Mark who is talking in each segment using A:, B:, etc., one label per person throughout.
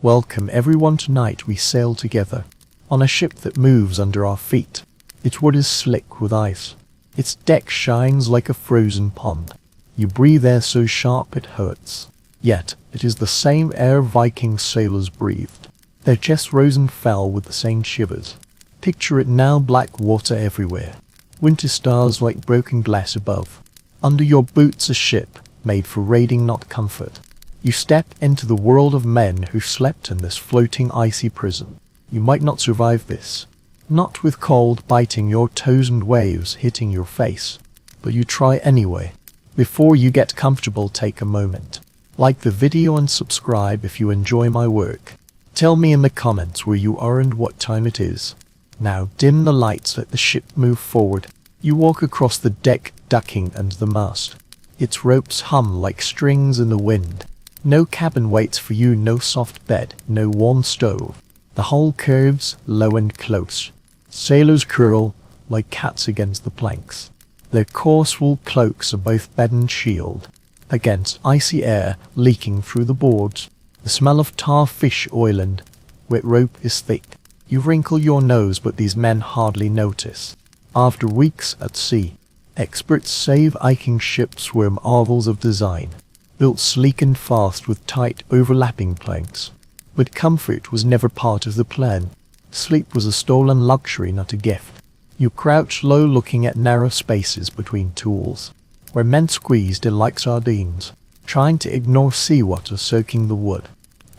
A: Welcome everyone, tonight we sail together on a ship that moves under our feet. Its wood is slick with ice. Its deck shines like a frozen pond. You breathe air so sharp it hurts. Yet, it is the same air Viking sailors breathed. Their chests rose and fell with the same shivers. Picture it now, black water everywhere. Winter stars like broken glass above. Under your boots a ship, made for raiding not comfort. You step into the world of men who slept in this floating icy prison. You might not survive this. Not with cold biting your toes and waves hitting your face. But you try anyway. Before you get comfortable, take a moment. Like the video and subscribe if you enjoy my work. Tell me in the comments where you are and what time it is. Now dim the lights, let the ship move forward. You walk across the deck, ducking under the mast. Its ropes hum like strings in the wind. No cabin waits for you, no soft bed, no warm stove. The hull curves, low and close. Sailors curl like cats against the planks. Their coarse wool cloaks are both bed and shield. Against icy air leaking through the boards. The smell of tar, fish oil and wet rope is thick. You wrinkle your nose, but these men hardly notice. After weeks at sea, experts say Viking ships were marvels of design. Built sleek and fast with tight overlapping planks. But comfort was never part of the plan. Sleep was a stolen luxury, not a gift. You crouch low looking at narrow spaces between tools, where men squeezed in like sardines, trying to ignore seawater soaking the wood.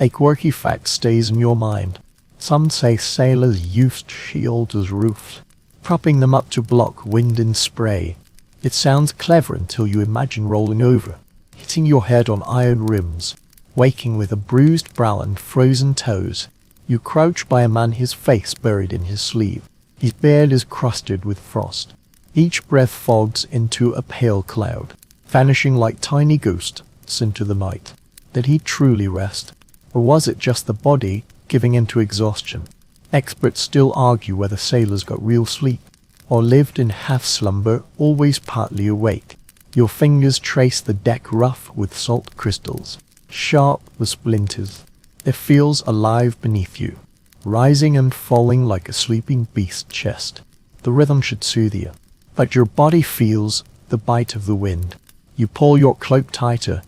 A: A quirky fact stays in your mind. Some say sailors used shields as roofs, propping them up to block wind and spray. It sounds clever until you imagine rolling over, hitting your head on iron rims, waking with a bruised brow and frozen toes. You crouch by a man, his face buried in his sleeve. His beard is crusted with frost. Each breath fogs into a pale cloud, vanishing like tiny ghosts into the night. Did he truly rest? Or was it just the body giving in to exhaustion? Experts still argue whether sailors got real sleep, or lived in half-slumber, always partly awake. Your fingers trace the deck rough with salt crystals, sharp with splinters. It feels alive beneath you, rising and falling like a sleeping beast's chest. The rhythm should soothe you, but your body feels the bite of the wind. You pull your cloak tighter,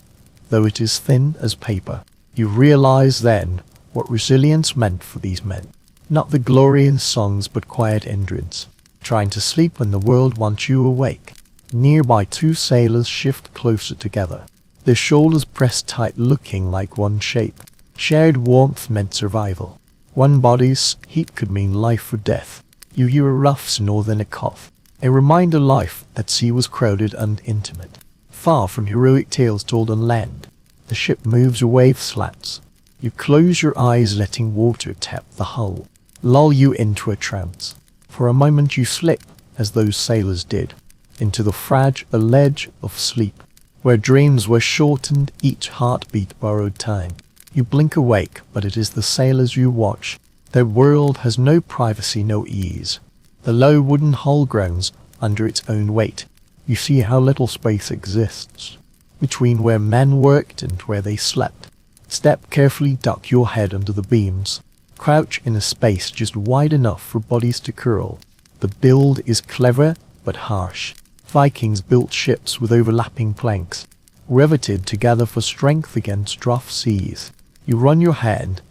A: though it is thin as paper. You realize then what resilience meant for these men. Not the glory in songs, but quiet endurance, trying to sleep when the world wants you awake. Nearby, two sailors shift closer together, their shoulders pressed tight, looking like one shape. Shared warmth meant survival. One body's heat could mean life or death. You hear a rough snore, then a cough. A reminder life at sea was crowded and intimate. Far from heroic tales told on land, the ship moves, a wave slats. You close your eyes, letting water tap the hull, lull you into a trance. For a moment you slip, as those sailors did, into the fragile ledge of sleep, where dreams were shortened, each heartbeat borrowed time. You blink awake, but it is the sailors you watch. Their world has no privacy, no ease. The low wooden hull groans under its own weight. You see how little space exists between where men worked and where they slept. Step carefully, duck your head under the beams. Crouch in a space just wide enough for bodies to curl. The build is clever, but harsh. Vikings built ships with overlapping planks, riveted together for strength against rough seas. You run your hand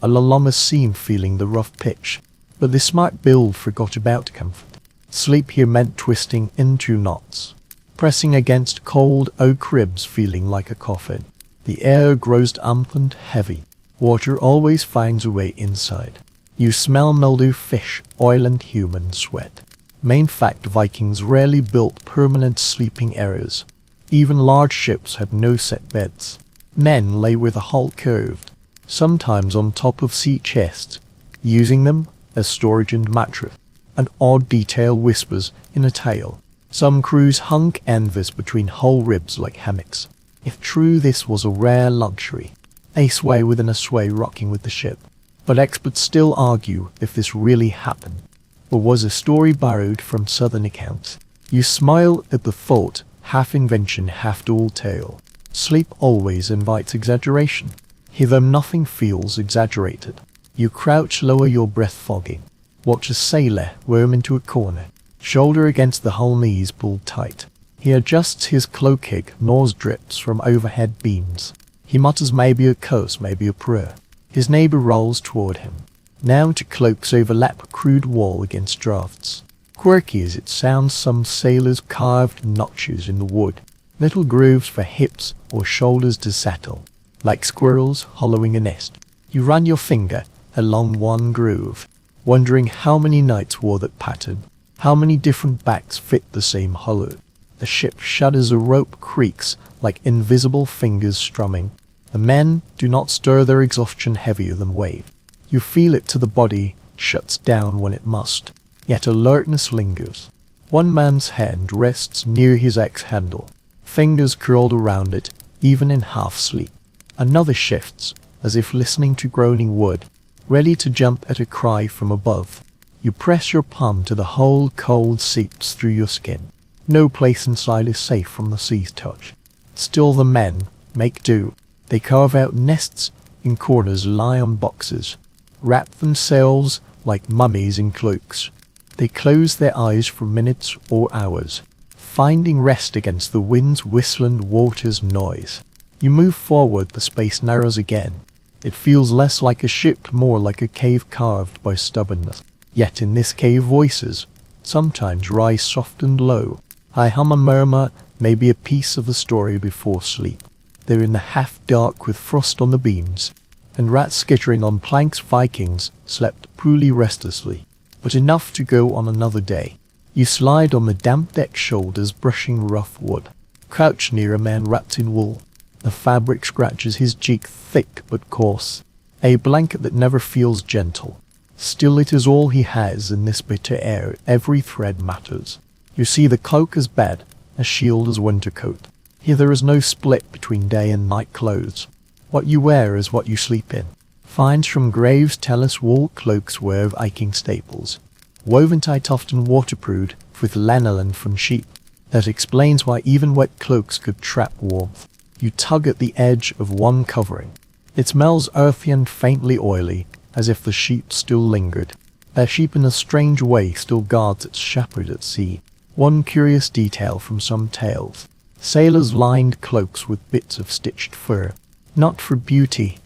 A: along a seam, feeling the rough pitch, but the smart build forgot about comfort. Sleep here meant twisting into knots, pressing against cold oak ribs, feeling like a coffin. The air grows damp and heavy. Water always finds a way inside. You smell mildew, fish, oil and human sweat. Main fact: Vikings rarely built permanent sleeping areas. Even large ships had no set beds. Men lay with the hull curved, sometimes on top of sea chests, using them as storage and mattress. An odd detail whispers in a tale. Some crews hung canvas between hull ribs like hammocks. If true, this was a rare luxury. A sway within a sway rocking with the ship. But experts still argue if this really happened, or was a story borrowed from southern accounts. You smile at the thought, half invention, half tall tale. Sleep always invites exaggeration. Hither nothing feels exaggerated. You crouch, lower your breath fogging. Watch a sailor worm into a corner, shoulder against the hull, knees pulled tight. He adjusts his cloak, ignores drips from overhead beams. He mutters maybe a curse, maybe a prayer. His neighbor rolls toward him. Now to cloaks overlap a crude wall against drafts. Quirky as it sounds, some sailors carved notches in the wood, little grooves for hips or shoulders to settle, like squirrels hollowing a nest. You run your finger along one groove, wondering how many knights wore that pattern, how many different backs fit the same hollow. The ship shudders, a rope creaks like invisible fingers strumming. The men do not stir, their exhaustion heavier than weight. You feel it to the body shuts down when it must, yet alertness lingers. One man's hand rests near his axe handle, fingers curled around it, even in half sleep. Another shifts, as if listening to groaning wood, ready to jump at a cry from above. You press your palm to the hole, cold seeps through your skin. No place inside is safe from the sea's touch. Still the men make do. They carve out nests in corners, lie on boxes, wrap themselves like mummies in cloaks. They close their eyes for minutes or hours, finding rest against the wind's whistling water's noise. You move forward, the space narrows again. It feels less like a ship, more like a cave carved by stubbornness. Yet in this cave voices sometimes rise soft and low. I hum a murmur, maybe a piece of the story before sleep. They're in the half-dark with frost on the beams, and rats skittering on planks. Vikings slept poorly, restlessly, but enough to go on another day. You slide on the damp deck, shoulders brushing rough wood. Crouch near a man wrapped in wool. The fabric scratches his cheek, thick but coarse. A blanket that never feels gentle. Still it is all he has in this bitter air. Every thread matters. You see the cloak as bed, as shield as winter coat. Here there is no split between day and night clothes. What you wear is what you sleep in. Finds from graves tell us wool cloaks were Viking staples, woven tight, often waterproofed with lanolin from sheep. That explains why even wet cloaks could trap warmth. You tug at the edge of one covering. It smells earthy and faintly oily, as if the sheep still lingered. A sheep in a strange way still guards its shepherd at sea. One curious detail from some tales. Sailors lined cloaks with bits of stitched fur, not for beauty,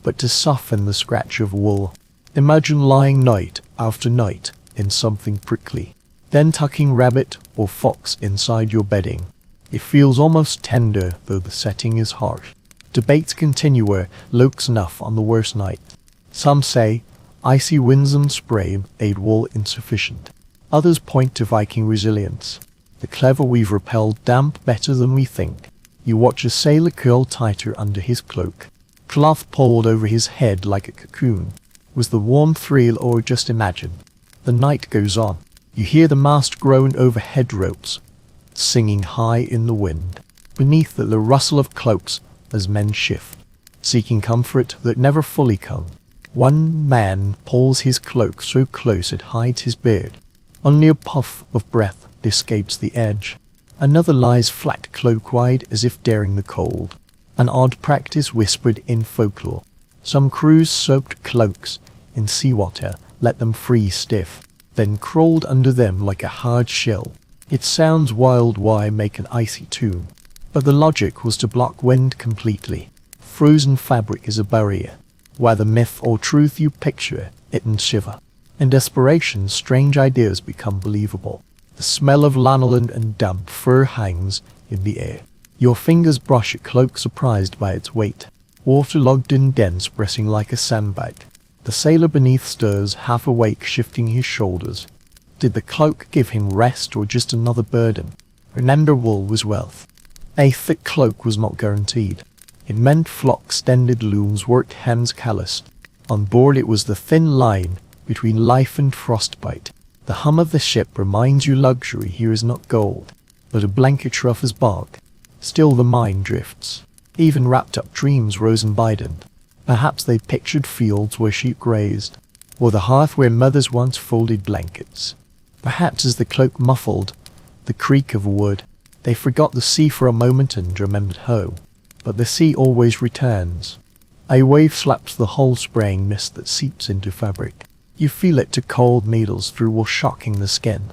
A: but to soften the scratch of wool. Imagine lying night after night in something prickly, then tucking rabbit or fox inside your bedding. It feels almost tender, though the setting is harsh. Debates continue where looks enough on the worst night. Some say icy winds and spray made wool insufficient. Others point to Viking resilience. The clever weave repelled damp better than we think. You watch a sailor curl tighter under his cloak. Cloth pulled over his head like a cocoon. Was the warmth real or just imagined? The night goes on. You hear the mast groan overhead ropes, singing high in the wind. Beneath it the rustle of cloaks as men shift, seeking comfort that never fully comes. One man pulls his cloak so close it hides his beard. Only a puff of breath escapes the edge. Another lies flat, cloak-wide, as if daring the cold. An odd practice whispered in folklore. Some crews soaked cloaks in seawater, let them freeze stiff, then crawled under them like a hard shell. It sounds wild, why make an icy tomb? But the logic was to block wind completely. Frozen fabric is a barrier. Whether myth or truth you picture it and shiver. In desperation, strange ideas become believable. The smell of lanolin and damp fur hangs in the air. Your fingers brush a cloak, surprised by its weight. Waterlogged and dense, pressing like a sandbag. The sailor beneath stirs, half awake, shifting his shoulders. Did the cloak give him rest or just another burden? Remember, wool was wealth. A thick cloak was not guaranteed. It meant flock-stended looms, worked hands calloused. On board it was the thin line between life and frostbite. The hum of the ship reminds you luxury here is not gold, but a blanket rough as bog. Still the mind drifts. Even wrapped up dreams rose and widened. Perhaps they pictured fields where sheep grazed, or the hearth where mothers once folded blankets. Perhaps as the cloak muffled the creak of wood, they forgot the sea for a moment and remembered home. But the sea always returns. A wave slaps the hull, spraying mist that seeps into fabric. You feel it to cold needles through while shocking the skin.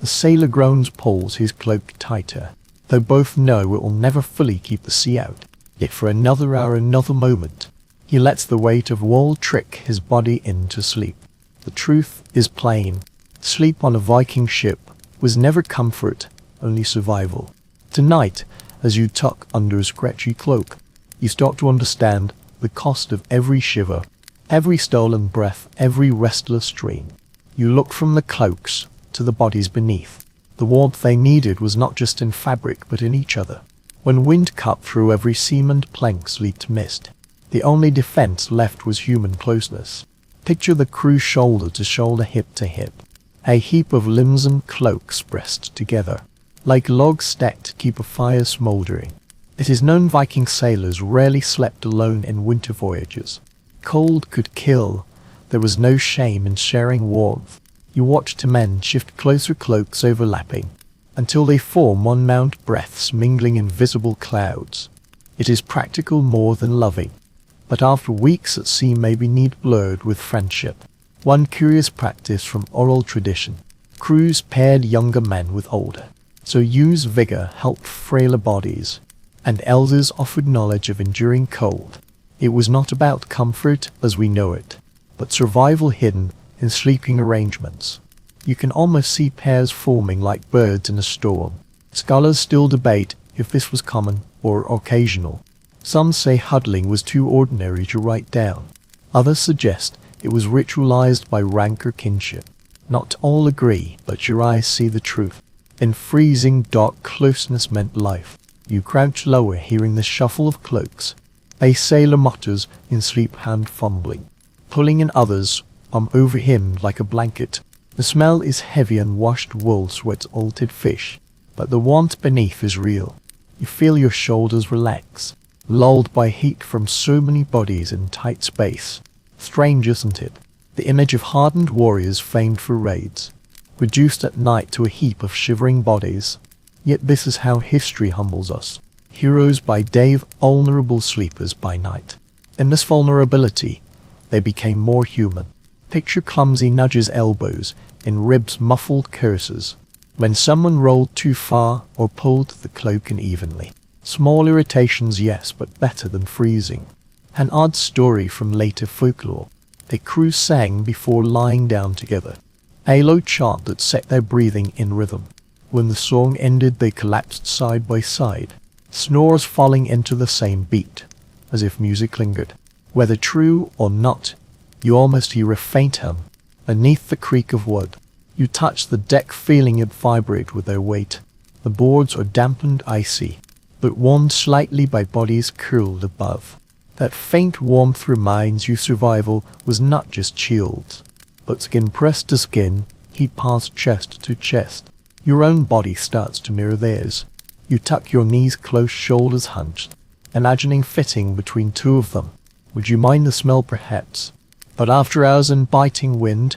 A: The sailor groans, pulls his cloak tighter, though both know it will never fully keep the sea out. Yet for another hour, another moment, he lets the weight of wool trick his body into sleep. The truth is plain. Sleep on a Viking ship was never comfort, only survival. Tonight, as you tuck under a scratchy cloak, you start to understand the cost of every shiver, every stolen breath, every restless dream. You look from the cloaks to the bodies beneath. The warmth they needed was not just in fabric, but in each other. When wind cut through every seam and planks leaked mist, the only defense left was human closeness. Picture the crew shoulder to shoulder, hip to hip, a heap of limbs and cloaks pressed together, like logs stacked to keep a fire smoldering. It is known Viking sailors rarely slept alone in winter voyages. Cold could kill. There was no shame in sharing warmth. You watched men shift closer, cloaks overlapping, until they form one-mount breaths mingling in visible clouds. It is practical more than loving, but after weeks at sea maybe need blurred with friendship. One curious practice from oral tradition: crews paired younger men with older, so youth's vigor helped frailer bodies, and elders offered knowledge of enduring cold. It was not about comfort as we know it, but survival hidden in sleeping arrangements. You can almost see pairs forming like birds in a storm. Scholars still debate if this was common or occasional. Some say huddling was too ordinary to write down. Others suggest it was ritualized by rank or kinship. Not all agree, but your eyes see the truth. In freezing dark, closeness meant life. You crouch lower, hearing the shuffle of cloaks. A sailor mutters in sleep, hand fumbling, pulling in others over him like a blanket. The smell is heavy, and washed wool sweats altered fish, but the warmth beneath is real. You feel your shoulders relax, lulled by heat from so many bodies in tight space. Strange, isn't it? The image of hardened warriors famed for raids, reduced at night to a heap of shivering bodies. Yet this is how history humbles us. Heroes by day, vulnerable sleepers by night. In this vulnerability, they became more human. Picture clumsy nudges, elbows in ribs, muffled curses when someone rolled too far or pulled the cloak unevenly. Small irritations, yes, but better than freezing. An odd story from later folklore. A crew sang before lying down together, a low chant that set their breathing in rhythm. When the song ended, they collapsed side by side, snores falling into the same beat, as if music lingered. Whether true or not, you almost hear a faint hum beneath the creak of wood. You touch the deck, feeling it vibrate with their weight. The boards are dampened, icy, but warmed slightly by bodies curled above. That faint warmth reminds you survival was not just chilled, but skin pressed to skin, heat passed chest to chest. Your own body starts to mirror theirs. You tuck your knees close, shoulders hunched, imagining fitting between two of them. Would you mind the smell, perhaps? But after hours and biting wind,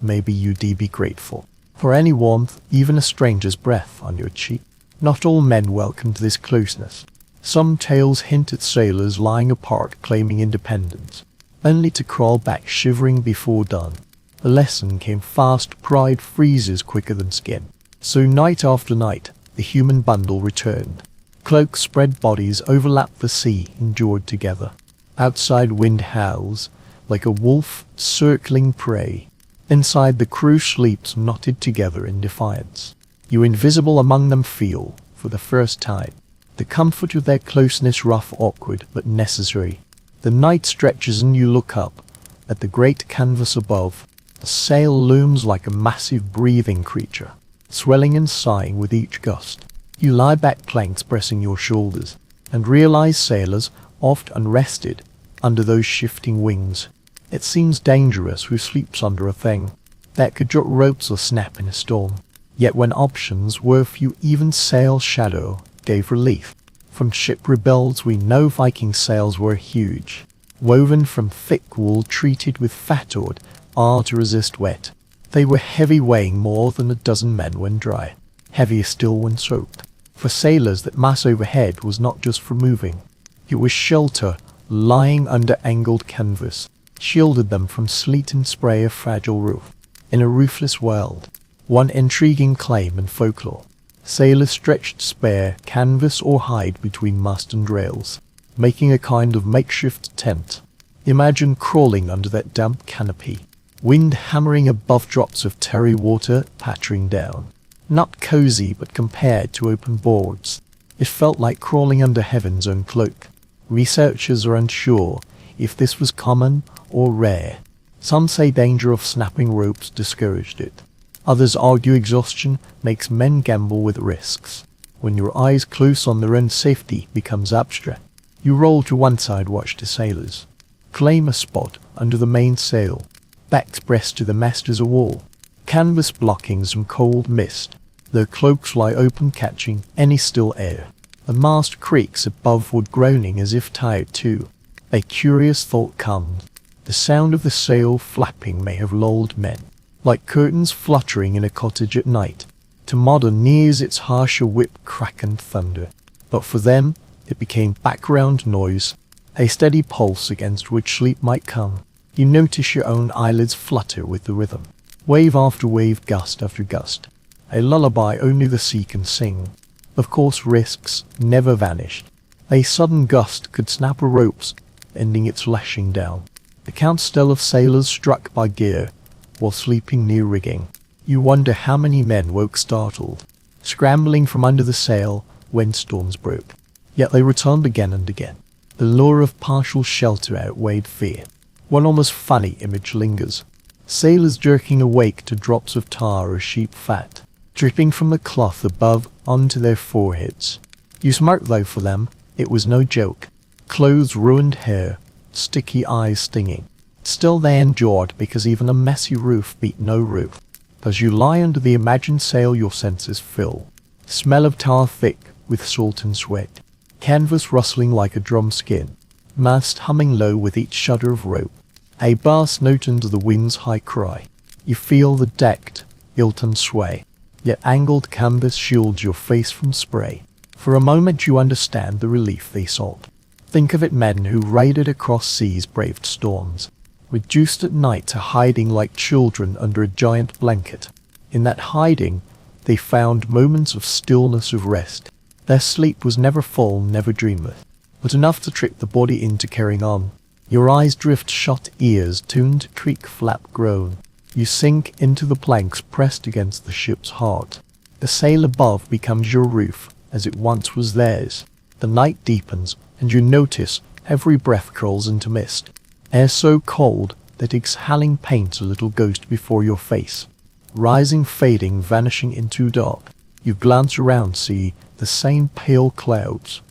A: maybe you'd be grateful for any warmth, even a stranger's breath on your cheek. Not all men welcomed this closeness. Some tales hint at sailors lying apart, claiming independence, only to crawl back shivering before dawn. The lesson came fast: pride freezes quicker than skin. So night after night, the human bundle returned. Cloaks spread, bodies overlapped, the sea endured together. Outside, wind howls like a wolf circling prey. Inside, the crew sleeps knotted together in defiance. You, invisible among them, feel, for the first time, the comfort of their closeness, rough, awkward, but necessary. The night stretches and you look up at the great canvas above. The sail looms like a massive breathing creature, swelling and sighing with each gust. You lie back, planks pressing your shoulders, and realize sailors oft unrested under those shifting wings. It seems dangerous who sleeps under a thing that could drop ropes or snap in a storm. Yet when options were few, even sail shadow gave relief. From ship rebuilds we know Viking sails were huge, woven from thick wool treated with fatord to resist wet. They were heavy, weighing more than a dozen men when dry, heavier still when soaked. For sailors, that mass overhead was not just for moving. It was shelter, lying under angled canvas, shielded them from sleet and spray of fragile roof. In a roofless world, one intriguing claim in folklore. Sailors stretched spare canvas or hide between mast and rails, making a kind of makeshift tent. Imagine crawling under that damp canopy, wind hammering above, drops of terry water pattering down. Not cozy, but compared to open boards, it felt like crawling under heaven's own cloak. Researchers are unsure if this was common or rare. Some say danger of snapping ropes discouraged it. Others argue exhaustion makes men gamble with risks. When your eyes close on their own safety becomes abstract. You roll to one side, watch the sailors. Claim a spot under the mainsail, backs pressed to the mast as a wall. Canvas blocking some cold mist, their cloaks lie open, catching any still air. The mast creaks above, wood groaning as if tired too. A curious thought comes. The sound of the sail flapping may have lulled men, like curtains fluttering in a cottage at night. To modern ears its harsher whip, crack and thunder, but for them it became background noise, a steady pulse against which sleep might come. You notice your own eyelids flutter with the rhythm. Wave after wave, gust after gust. A lullaby only the sea can sing. Of course risks never vanished. A sudden gust could snap a ropes, ending its lashing down. The count still of sailors struck by gear while sleeping near rigging. You wonder how many men woke startled, scrambling from under the sail when storms broke. Yet they returned again and again. The lure of partial shelter outweighed fear. One almost funny image lingers. Sailors jerking awake to drops of tar or sheep fat, dripping from the cloth above onto their foreheads. You smirk, though for them it was no joke. Clothes ruined, hair, sticky eyes stinging. Still they endured, because even a messy roof beat no roof. As you lie under the imagined sail, your senses fill. Smell of tar thick with salt and sweat. Canvas rustling like a drum skin. Mast humming low with each shudder of rope. A bass note under the wind's high cry. You feel the decked, Ilton sway. Yet angled canvas shields your face from spray. For a moment you understand the relief they sought. Think of it, men who waded across seas, braved storms, reduced at night to hiding like children under a giant blanket. In that hiding, they found moments of stillness, of rest. Their sleep was never full, never dreamless, but enough to trick the body into carrying on. Your eyes drift shut, ears tuned to creak, flap, groan. You sink into the planks pressed against the ship's heart. The sail above becomes your roof, as it once was theirs. The night deepens, and you notice every breath curls into mist. Air so cold that exhaling paints a little ghost before your face. Rising, fading, vanishing into dark. You glance around, see the same pale clouds,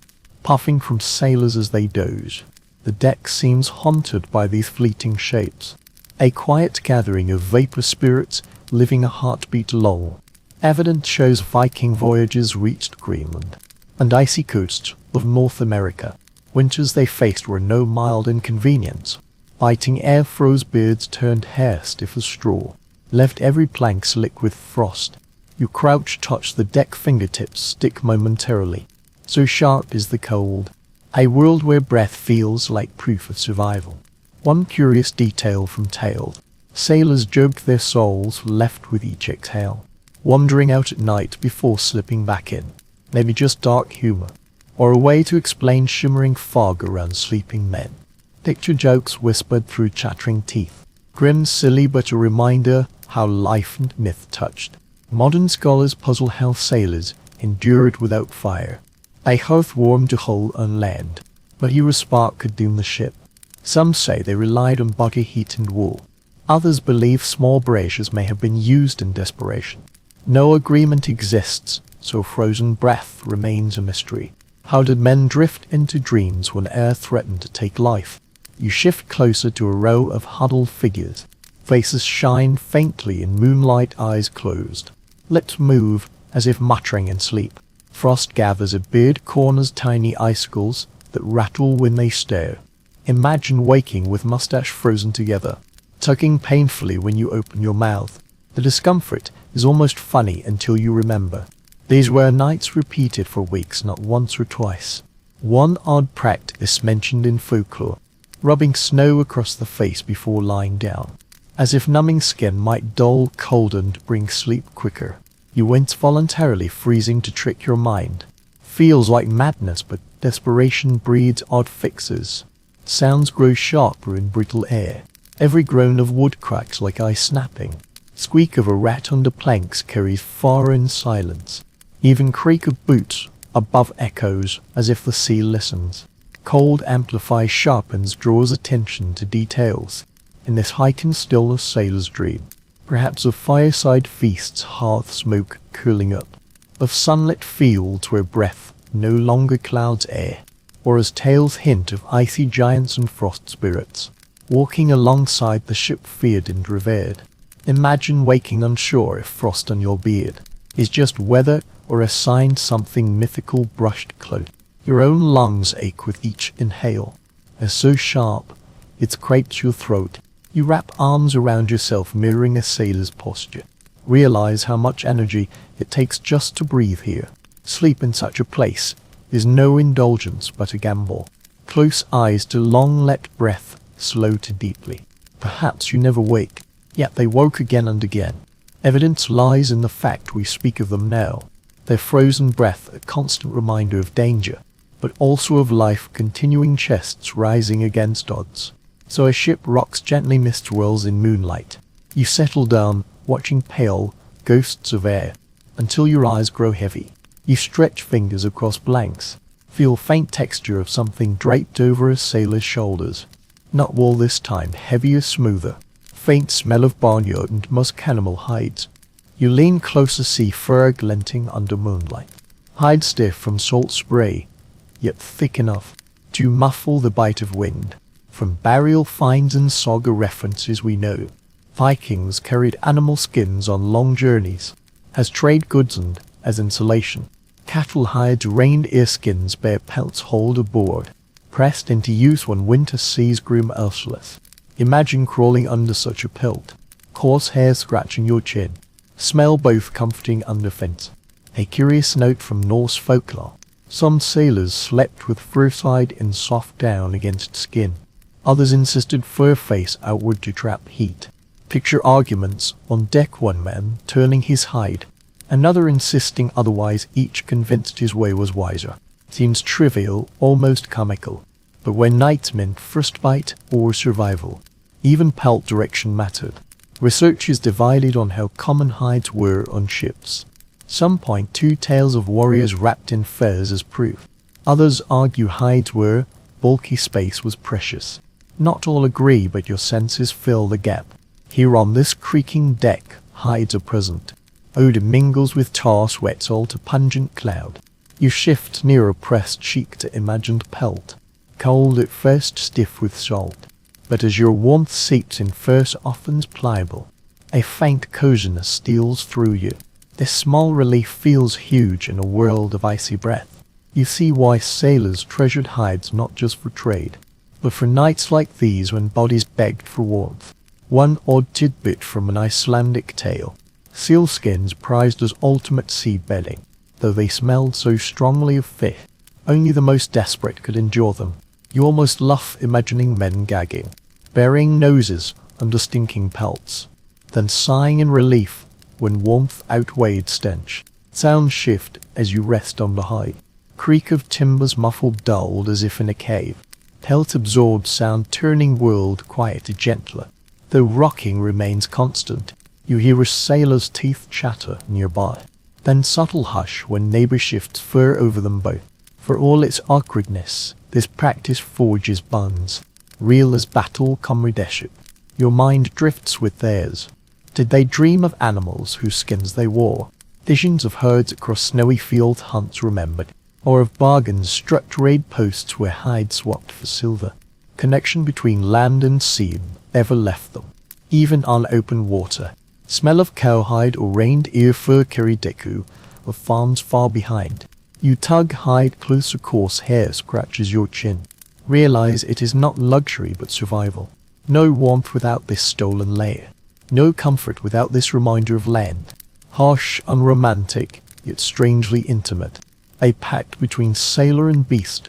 A: puffing from sailors as they doze. The deck seems haunted by these fleeting shapes. A quiet gathering of vapor spirits living a heartbeat lull. Evidence shows Viking voyages reached Greenland and icy coasts of North America. Winters they faced were no mild inconvenience. Biting air froze beards, turned hair stiff as straw, left every plank slick with frost. You crouch, touch the deck, fingertips stick momentarily. So sharp is the cold. A world where breath feels like proof of survival. One curious detail from tale. Sailors joke their souls left with each exhale, wandering out at night before slipping back in. Maybe just dark humor, or a way to explain shimmering fog around sleeping men. Picture jokes whispered through chattering teeth. Grim, silly, but a reminder how life and myth touched. Modern scholars puzzle how sailors endured without fire. A hearth warmed to hull on land, but here a spark could doom the ship. Some say they relied on body heat and wool. Others believe small braziers may have been used in desperation. No agreement exists, so frozen breath remains a mystery. How did men drift into dreams when air threatened to take life? You shift closer to a row of huddled figures. Faces shine faintly in moonlight, eyes closed. Lips move as if muttering in sleep. Frost gathers at beard corners, tiny icicles that rattle when they stare. Imagine waking with mustache frozen together, tugging painfully when you open your mouth. The discomfort is almost funny until you remember. These were nights repeated for weeks, not once or twice. One odd practice mentioned in folklore, rubbing snow across the face before lying down, as if numbing skin might dull cold and bring sleep quicker. You went voluntarily freezing to trick your mind. Feels like madness, but desperation breeds odd fixes. Sounds grow sharper in brittle air. Every groan of wood cracks like ice snapping. Squeak of a rat under planks carries far in silence. Even creak of boots above echoes as if the sea listens. Cold amplifies, sharpens, draws attention to details. In this heightened stillness sailors dream, perhaps of fireside feasts, hearth smoke curling up, of sunlit fields where breath no longer clouds air, or as tales hint of icy giants and frost spirits, walking alongside the ship feared and revered. Imagine waking unsure if frost on your beard is just weather or a sign something mythical brushed close. Your own lungs ache with each inhale, as so sharp it scrapes your throat. You wrap arms around yourself, mirroring a sailor's posture. Realize how much energy it takes just to breathe here. Sleep in such a place is no indulgence but a gamble. Close eyes to long, let breath slow to deeply. Perhaps you never wake, yet they woke again and again. Evidence lies in the fact we speak of them now. Their frozen breath, a constant reminder of danger, but also of life, continuing, chests rising against odds. So a ship rocks gently, mist whirls in moonlight. You settle down, watching pale ghosts of air, until your eyes grow heavy. You stretch fingers across blanks, feel faint texture of something draped over a sailor's shoulders. Not wool this time, heavier, smoother. Faint smell of barnyard and musk animal hides. You lean closer, see fur glinting under moonlight. Hide stiff from salt spray, yet thick enough to muffle the bite of wind. From burial finds and saga references we know, Vikings carried animal skins on long journeys, as trade goods and as insulation. Cattle hides, reindeer skins, bear pelts hauled aboard, pressed into use when winter seas grew merciless. Imagine crawling under such a pelt, coarse hair scratching your chin. Smell both comforting and offense. A curious note from Norse folklore. Some sailors slept with fur side in soft down against skin. Others insisted fur face outward to trap heat. Picture arguments on deck, one man turning his hide, another insisting otherwise, each convinced his way was wiser. Seems trivial, almost comical, but when night meant frostbite or survival, even pelt direction mattered. Research is divided on how common hides were on ships. Some point to tales of warriors wrapped in furs as proof. Others argue hides were bulky, space was precious. Not all agree, but your senses fill the gap. Here on this creaking deck, hides are present. Odor mingles with tar, sweats all to pungent cloud. You shift near a pressed cheek to imagined pelt. Cold at first, stiff with salt, but as your warmth seeps in, fur softens pliable. A faint coziness steals through you. This small relief feels huge in a world of icy breath. You see why sailors treasured hides not just for trade, but for nights like these when bodies begged for warmth. One odd tidbit from an Icelandic tale. Sealskins prized as ultimate sea bedding, though they smelled so strongly of fish. Only the most desperate could endure them. You almost laugh imagining men gagging, burying noses under stinking pelts, then sighing in relief when warmth outweighed stench. Sounds shift as you rest on the hide. Creak of timbers muffled, dulled as if in a cave. Pelt-absorbed sound turning world quieter, gentler. Though rocking remains constant, you hear a sailor's teeth chatter nearby. Then subtle hush when neighbor shifts fur over them both. For all its awkwardness, this practice forges bonds, real as battle comradeship. Your mind drifts with theirs. Did they dream of animals whose skins they wore? Visions of herds across snowy field hunts remembered, or of bargains struck raid posts where hides swapped for silver. Connection between land and sea ever left them, even on open water. Smell of cowhide or reindeer fur carry deku of farms far behind. You tug hide closer, coarse hair scratches your chin. Realize it is not luxury but survival. No warmth without this stolen layer. No comfort without this reminder of land. Harsh, unromantic, yet strangely intimate. A pact between sailor and beast,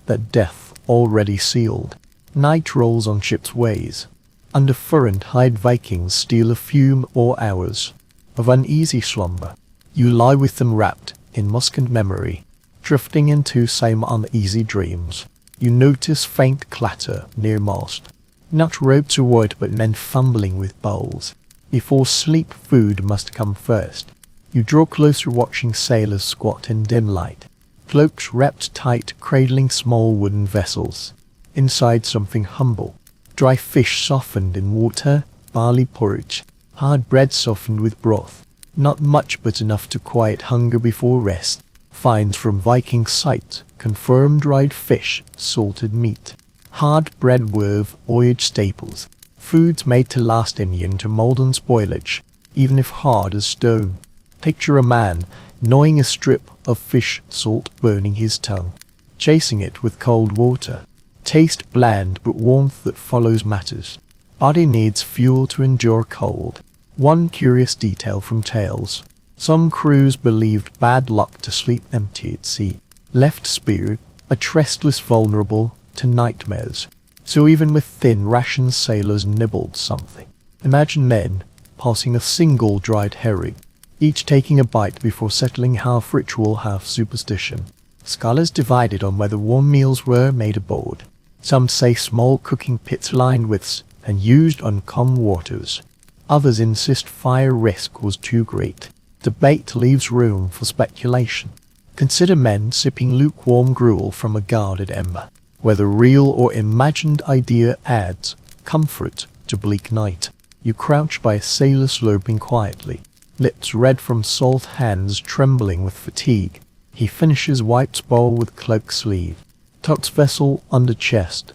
A: that death already sealed. Night rolls on ship's ways. Under fur-and-hide Vikings steal a few more hours of uneasy slumber. You lie with them wrapped in musk and memory, drifting into same uneasy dreams. You notice faint clatter near mast. Not ropes or wood, but men fumbling with bowls. Before sleep, food must come first. You draw closer, watching sailors squat in dim light, cloaks wrapped tight, cradling small wooden vessels. Inside, something humble. Dry fish softened in water, barley porridge, hard bread softened with broth. Not much, but enough to quiet hunger before rest. Finds from Viking sight confirm dried fish, salted meat. Hard bread with voyage staples. Foods made to last immune to mold and spoilage, even if hard as stone. Picture a man gnawing a strip of fish, salt burning his tongue, chasing it with cold water. Taste bland, but warmth that follows matters. Body needs fuel to endure cold. One curious detail from tales. Some crews believed bad luck to sleep empty at sea. Left speared, a restless vulnerable to nightmares. So even with thin rations, sailors nibbled something. Imagine men passing a single dried herring, each taking a bite before settling, half ritual, half superstition. Scholars divided on whether warm meals were made aboard. Some say small cooking pits lined with and used on calm waters. Others insist fire risk was too great. Debate leaves room for speculation. Consider men sipping lukewarm gruel from a guarded ember. Whether real or imagined idea adds comfort to bleak night. You crouch by a sailor slurping quietly, lips red from salt, hands trembling with fatigue. He finishes, wipes bowl with cloak sleeve, tucks vessel under chest,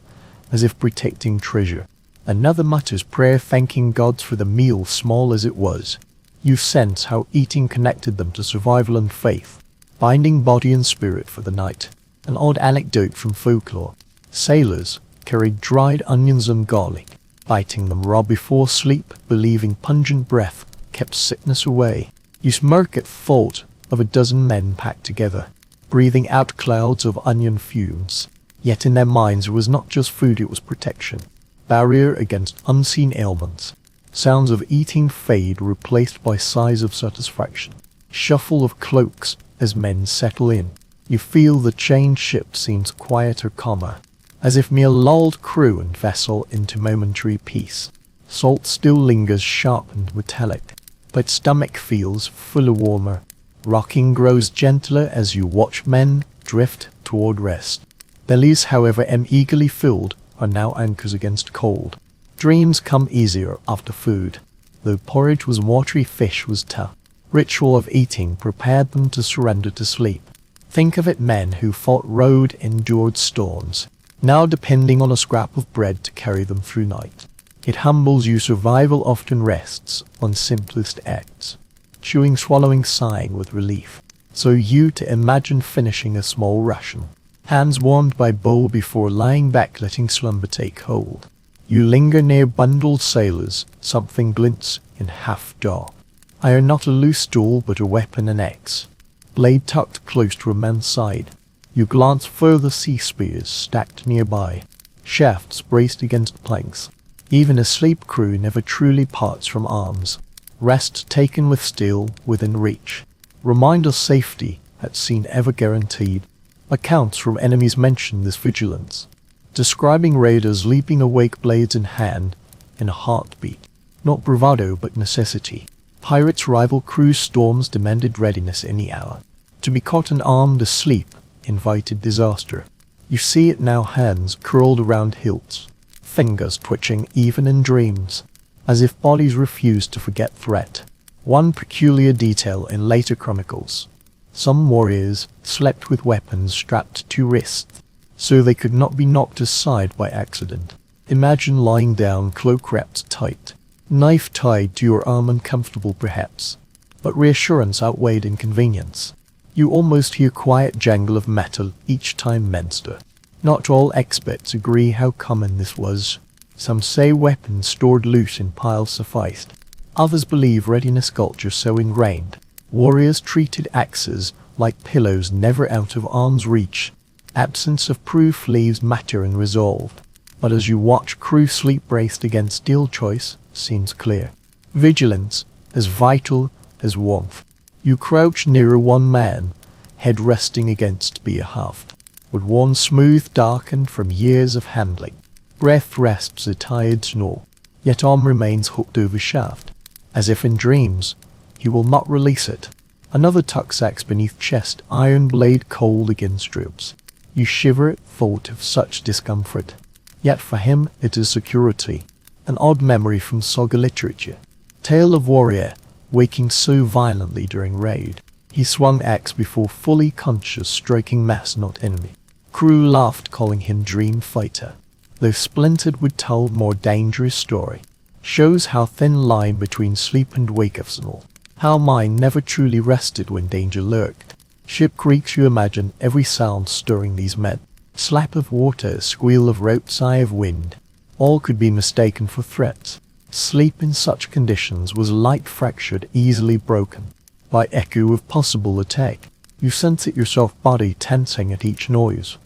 A: as if protecting treasure. Another mutters prayer, thanking gods for the meal, small as it was. You sense how eating connected them to survival and faith, binding body and spirit for the night. An odd anecdote from folklore. Sailors carried dried onions and garlic, biting them raw before sleep, believing pungent breath kept sickness away. You smirk at thought of a dozen men packed together, breathing out clouds of onion fumes. Yet in their minds it was not just food, it was protection. Barrier against unseen ailments. Sounds of eating fade, replaced by sighs of satisfaction. Shuffle of cloaks as men settle in. You feel the chained ship seems quieter, calmer, as if mere lulled crew and vessel into momentary peace. Salt still lingers, sharp and metallic, but stomach feels fuller, warmer. Rocking grows gentler as you watch men drift toward rest. Bellies, however eagerly filled, are now anchors against cold. Dreams come easier after food. Though porridge was watery, fish was tough. Ritual of eating prepared them to surrender to sleep. Think of it, men who fought, rode, endured storms, now depending on a scrap of bread to carry them through night. It humbles you. Survival often rests on simplest acts. Chewing, swallowing, sighing with relief. So you to imagine finishing a small ration. Hands warmed by bowl before lying back, letting slumber take hold. You linger near bundled sailors. Something glints in half dark. Iron, not a loose tool, but a weapon, an axe. Blade tucked close to a man's side. You glance further, sea spears stacked nearby, shafts braced against planks. Even a sleep crew never truly parts from arms. Rest taken with steel within reach. Reminder safety at sea ever guaranteed. Accounts from enemies mention this vigilance, describing raiders leaping awake, blades in hand, in a heartbeat. Not bravado, but necessity. Pirates' rival crews, storms demanded readiness any hour. To be caught and armed asleep invited disaster. You see it now, hands curled around hilts, fingers twitching even in dreams, as if bodies refused to forget threat. One peculiar detail in later chronicles. Some warriors slept with weapons strapped to wrists, so they could not be knocked aside by accident. Imagine lying down, cloak wrapped tight, knife tied to your arm, uncomfortable perhaps, but reassurance outweighed inconvenience. You almost hear quiet jangle of metal each time men stir. Not all experts agree how common this was. Some say weapons stored loose in piles sufficed. Others believe readiness culture so ingrained. Warriors treated axes like pillows, never out of arm's reach. Absence of proof leaves matter unresolved, but as you watch crew sleep braced against steel choice, seems clear. Vigilance, as vital as warmth. You crouch nearer one man, head resting against beer haft, with one smooth darkened from years of handling. Breath rests a tired snore, yet arm remains hooked over shaft, as if in dreams. He will not release it. Another tuck sacks beneath chest, iron blade cold against ribs. You shiver at thought of such discomfort. Yet for him it is security, an odd memory from saga literature. Tale of warrior, waking so violently during raid. He swung axe before fully conscious, striking mass not enemy. Crew laughed, calling him dream fighter. Though splintered would tell more dangerous story. Shows how thin line between sleep and wake of Snore. How mind never truly rested when danger lurked. Ship creaks, you imagine every sound stirring these men. Slap of water, squeal of rope, sigh of wind. All could be mistaken for threats. Sleep in such conditions was light fractured, easily broken by echo of possible attack. You sense it yourself, body tensing at each noise,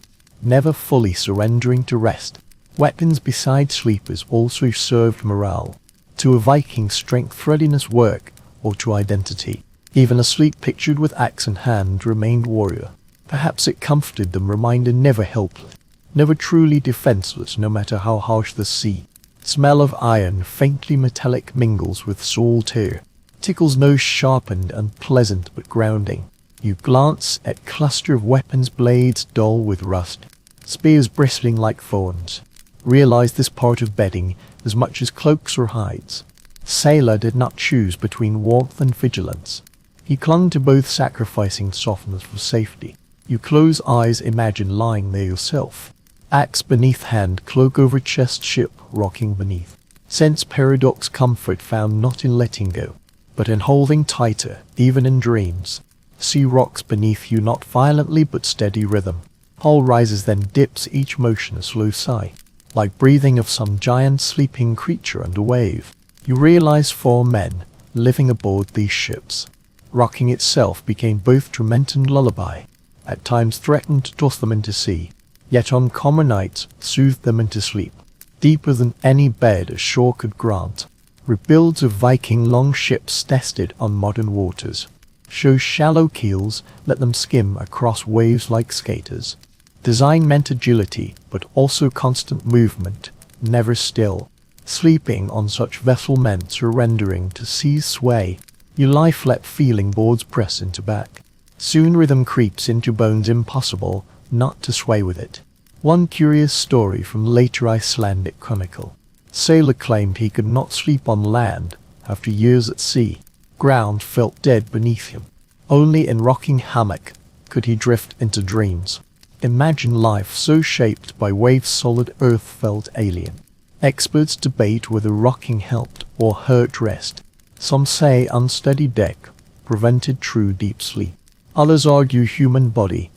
A: never fully surrendering to rest. Weapons beside sleepers also served morale. To a Viking, strength, readiness, work, or to identity. Even asleep, pictured with axe in hand, remained warrior. Perhaps it comforted them, reminder never helpless, never truly defenseless, no matter how harsh the sea. Smell of iron, faintly metallic, mingles with salt air. Tickles nose, sharpened, unpleasant but grounding. You glance at cluster of weapons, blades dull with rust, spears bristling like thorns. Realize this part of bedding as much as cloaks or hides. Sailor did not choose between warmth and vigilance. He clung to both, sacrificing softness for safety. You close eyes, imagine lying there yourself. Axe beneath hand, cloak over chest, ship rocking beneath. Sense paradox, comfort found not in letting go, but in holding tighter, even in dreams. Sea rocks beneath you, not violently but steady rhythm. Hull rises then dips, each motion a slow sigh, like breathing of some giant sleeping creature under wave. You realize 4 men living aboard these ships. Rocking itself became both torment and lullaby. At times threatened to toss them into sea, yet on calmer nights soothed them into sleep, deeper than any bed ashore could grant. Rebuilds of Viking longships tested on modern waters. Show shallow keels, let them skim across waves like skaters. Design meant agility, but also constant movement, never still. Sleeping on such vessel meant surrendering to sea's sway. You lie flat, feeling boards press into back. Soon rhythm creeps into bones, impossible not to sway with it. One curious story from later Icelandic chronicle. Sailor claimed he could not sleep on land after years at sea. Ground felt dead beneath him. Only in rocking hammock could he drift into dreams. Imagine life so shaped by waves, solid earth felt alien. Experts debate whether rocking helped or hurt rest. Some say unsteady deck prevented true deep sleep. Others argue human body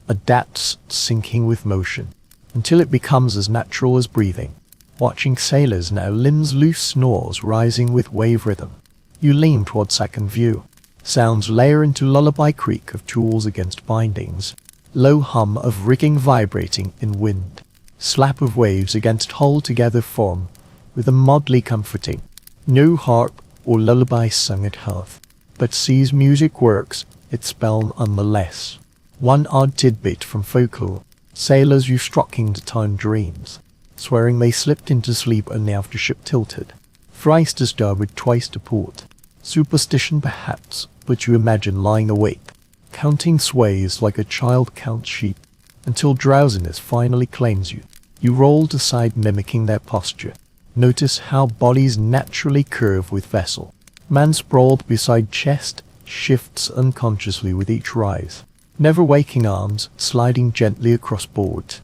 A: adapts sinking with motion until it becomes as natural as breathing. Watching sailors now, limbs loose, snores rising with wave rhythm. You lean toward second view. Sounds layer into lullaby, creak of tools against bindings. Low hum of rigging vibrating in wind. Slap of waves against hull together form with a motley comforting. No harp or lullaby sung at hearth, but sea's music works its spell nonetheless. One odd tidbit from folklore. Sailors used rocking to time dreams, swearing they slipped into sleep only after ship tilted. Thrice to starboard, twice to port. Superstition perhaps, but you imagine lying awake, counting sways like a child counts sheep, until drowsiness finally claims you. You rolled aside, mimicking their posture. Notice how bodies naturally curve with vessel. Man sprawled beside chest, shifts unconsciously with each rise. Never waking arms, sliding gently across board,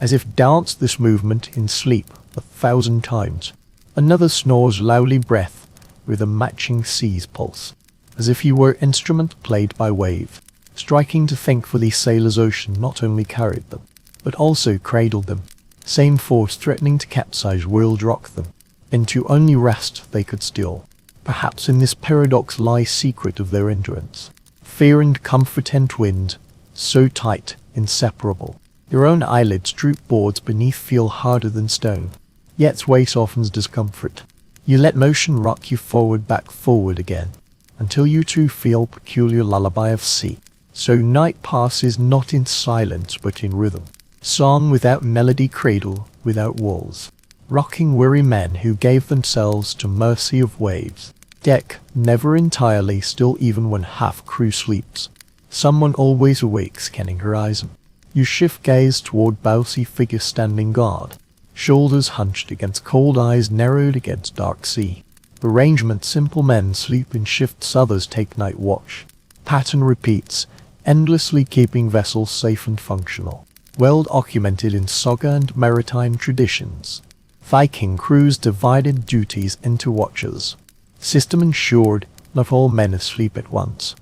A: as if danced this movement in sleep 1,000 times. Another snores loudly, breath with a matching sea's pulse, as if he were instrument played by wave. Striking to think, for these sailors ocean not only carried them, but also cradled them. Same force threatening to capsize world rock them into only rest they could still. Perhaps in this paradox lies secret of their endurance. Fear and comfort entwined, so tight, inseparable. Your own eyelids droop, boards beneath feel harder than stone, yet weight softens discomfort. You let motion rock you forward, back, forward again, until you too feel peculiar lullaby of sea. So night passes not in silence but in rhythm. Song without melody, cradle without walls. Rocking weary men who gave themselves to mercy of waves. Deck never entirely still even when half crew sleeps. Someone always awake scanning horizon. You shift gaze toward bousy figure standing guard. Shoulders hunched against cold eyes narrowed against dark sea. Arrangement simple, men sleep in shifts, others take night watch. Pattern repeats, endlessly keeping vessels safe and functional. Well documented in saga and maritime traditions. Viking crews divided duties into watches. System ensured not all men asleep at once.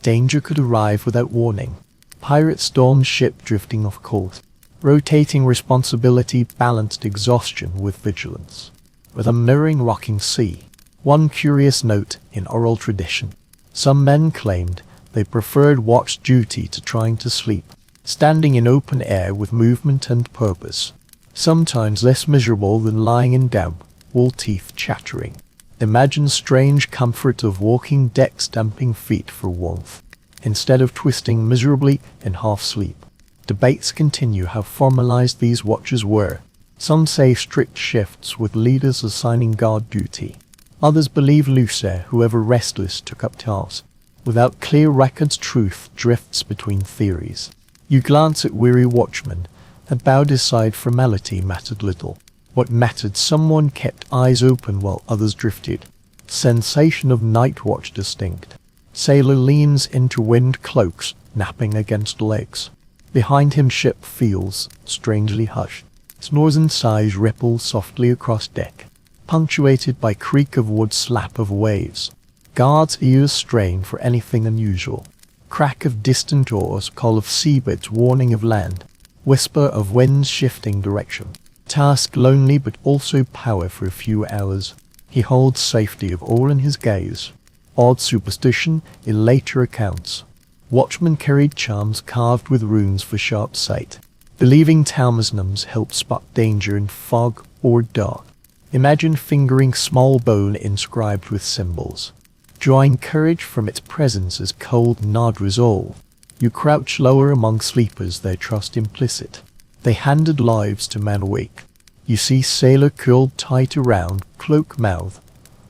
A: Danger could arrive without warning. Pirate storm ship drifting off course. Rotating responsibility balanced exhaustion with vigilance. With a mirroring rocking sea. One curious note in oral tradition. Some men claimed they preferred watch duty to trying to sleep, standing in open air with movement and purpose. Sometimes less miserable than lying in damp, wool teeth chattering. Imagine strange comfort of walking deck, stamping feet for warmth, instead of twisting miserably in half sleep. Debates continue how formalized these watches were. Some say strict shifts with leaders assigning guard duty. Others believe looser, whoever restless took up tasks. Without clear records, truth drifts between theories. You glance at weary watchmen, and bowed aside. Formality mattered little. What mattered, someone kept eyes open while others drifted. Sensation of night watch distinct. Sailor leans into wind cloaks, napping against legs. Behind him ship feels strangely hushed. Snores and sighs ripple softly across deck, punctuated by creak of wood, slap of waves. Guards' ears strain for anything unusual. Crack of distant oars, call of seabirds, warning of land. Whisper of winds shifting direction. Task lonely but also power for a few hours. He holds safety of all in his gaze. Odd superstition in later accounts. Watchmen carried charms carved with runes for sharp sight, believing talismans help spot danger in fog or dark. Imagine fingering small bone inscribed with symbols, drawing courage from its presence as cold nod resolve. You crouch lower among sleepers, their trust implicit. They handed lives to man awake. You see sailor curled tight around, cloak mouth,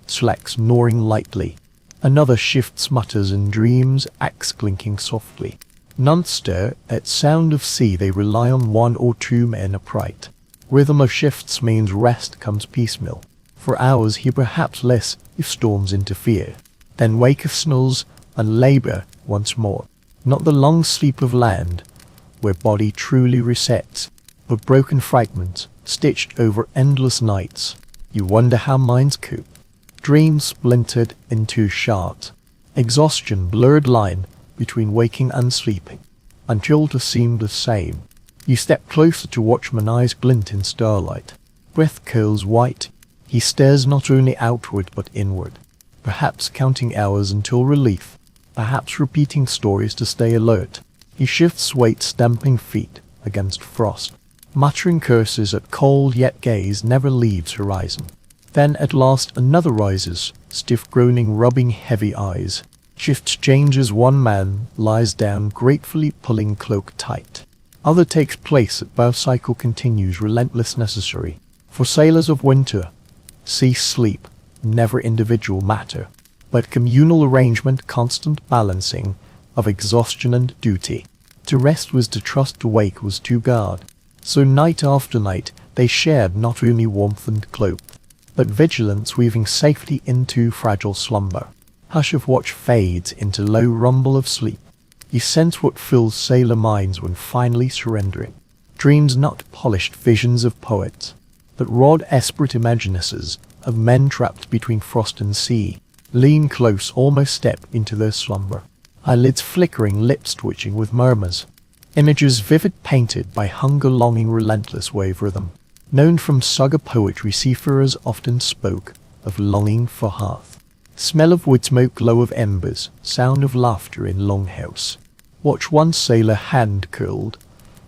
A: slacks snoring lightly. Another shifts, mutters and dreams, axe clinking softly. None stir, at sound of sea they rely on one or two men upright. Rhythm of shifts means rest comes piecemeal. For hours he perhaps less, if storms interfere. Then wake of snores, and labour once more. Not the long sleep of land, where body truly resets, but broken fragments, stitched over endless nights. You wonder how minds cope. Dreams splintered into shards. Exhaustion blurred line between waking and sleeping, until to seem the same. You step closer to watchman, eyes glint in starlight. Breath curls white. He stares not only outward but inward, perhaps counting hours until relief, perhaps repeating stories to stay alert. He shifts weight, stamping feet against frost, muttering curses at cold, yet gaze never leaves horizon. Then at last another rises, stiff groaning, rubbing heavy eyes. Shift changes, one man lies down, gratefully pulling cloak tight. Other takes place at bow, cycle continues, relentless necessary. For sailors of winter, cease sleep, never individual matter, but communal arrangement, constant balancing of exhaustion and duty. To rest was to trust, to wake was to guard. So night after night they shared not only warmth and cloak, but vigilance, weaving safety into fragile slumber. Hush of watch fades into low rumble of sleep. You sense what fills sailor minds when finally surrendering. Dreams not polished visions of poets, but raw desperate imaginesses of men trapped between frost and sea. Lean close, almost step into their slumber. Eyelids flickering, lips twitching with murmurs. Images vivid painted by hunger, longing, relentless wave rhythm. Known from saga poetry, seafarers often spoke of longing for hearth. Smell of wood smoke, glow of embers, sound of laughter in longhouse. Watch one sailor hand curled,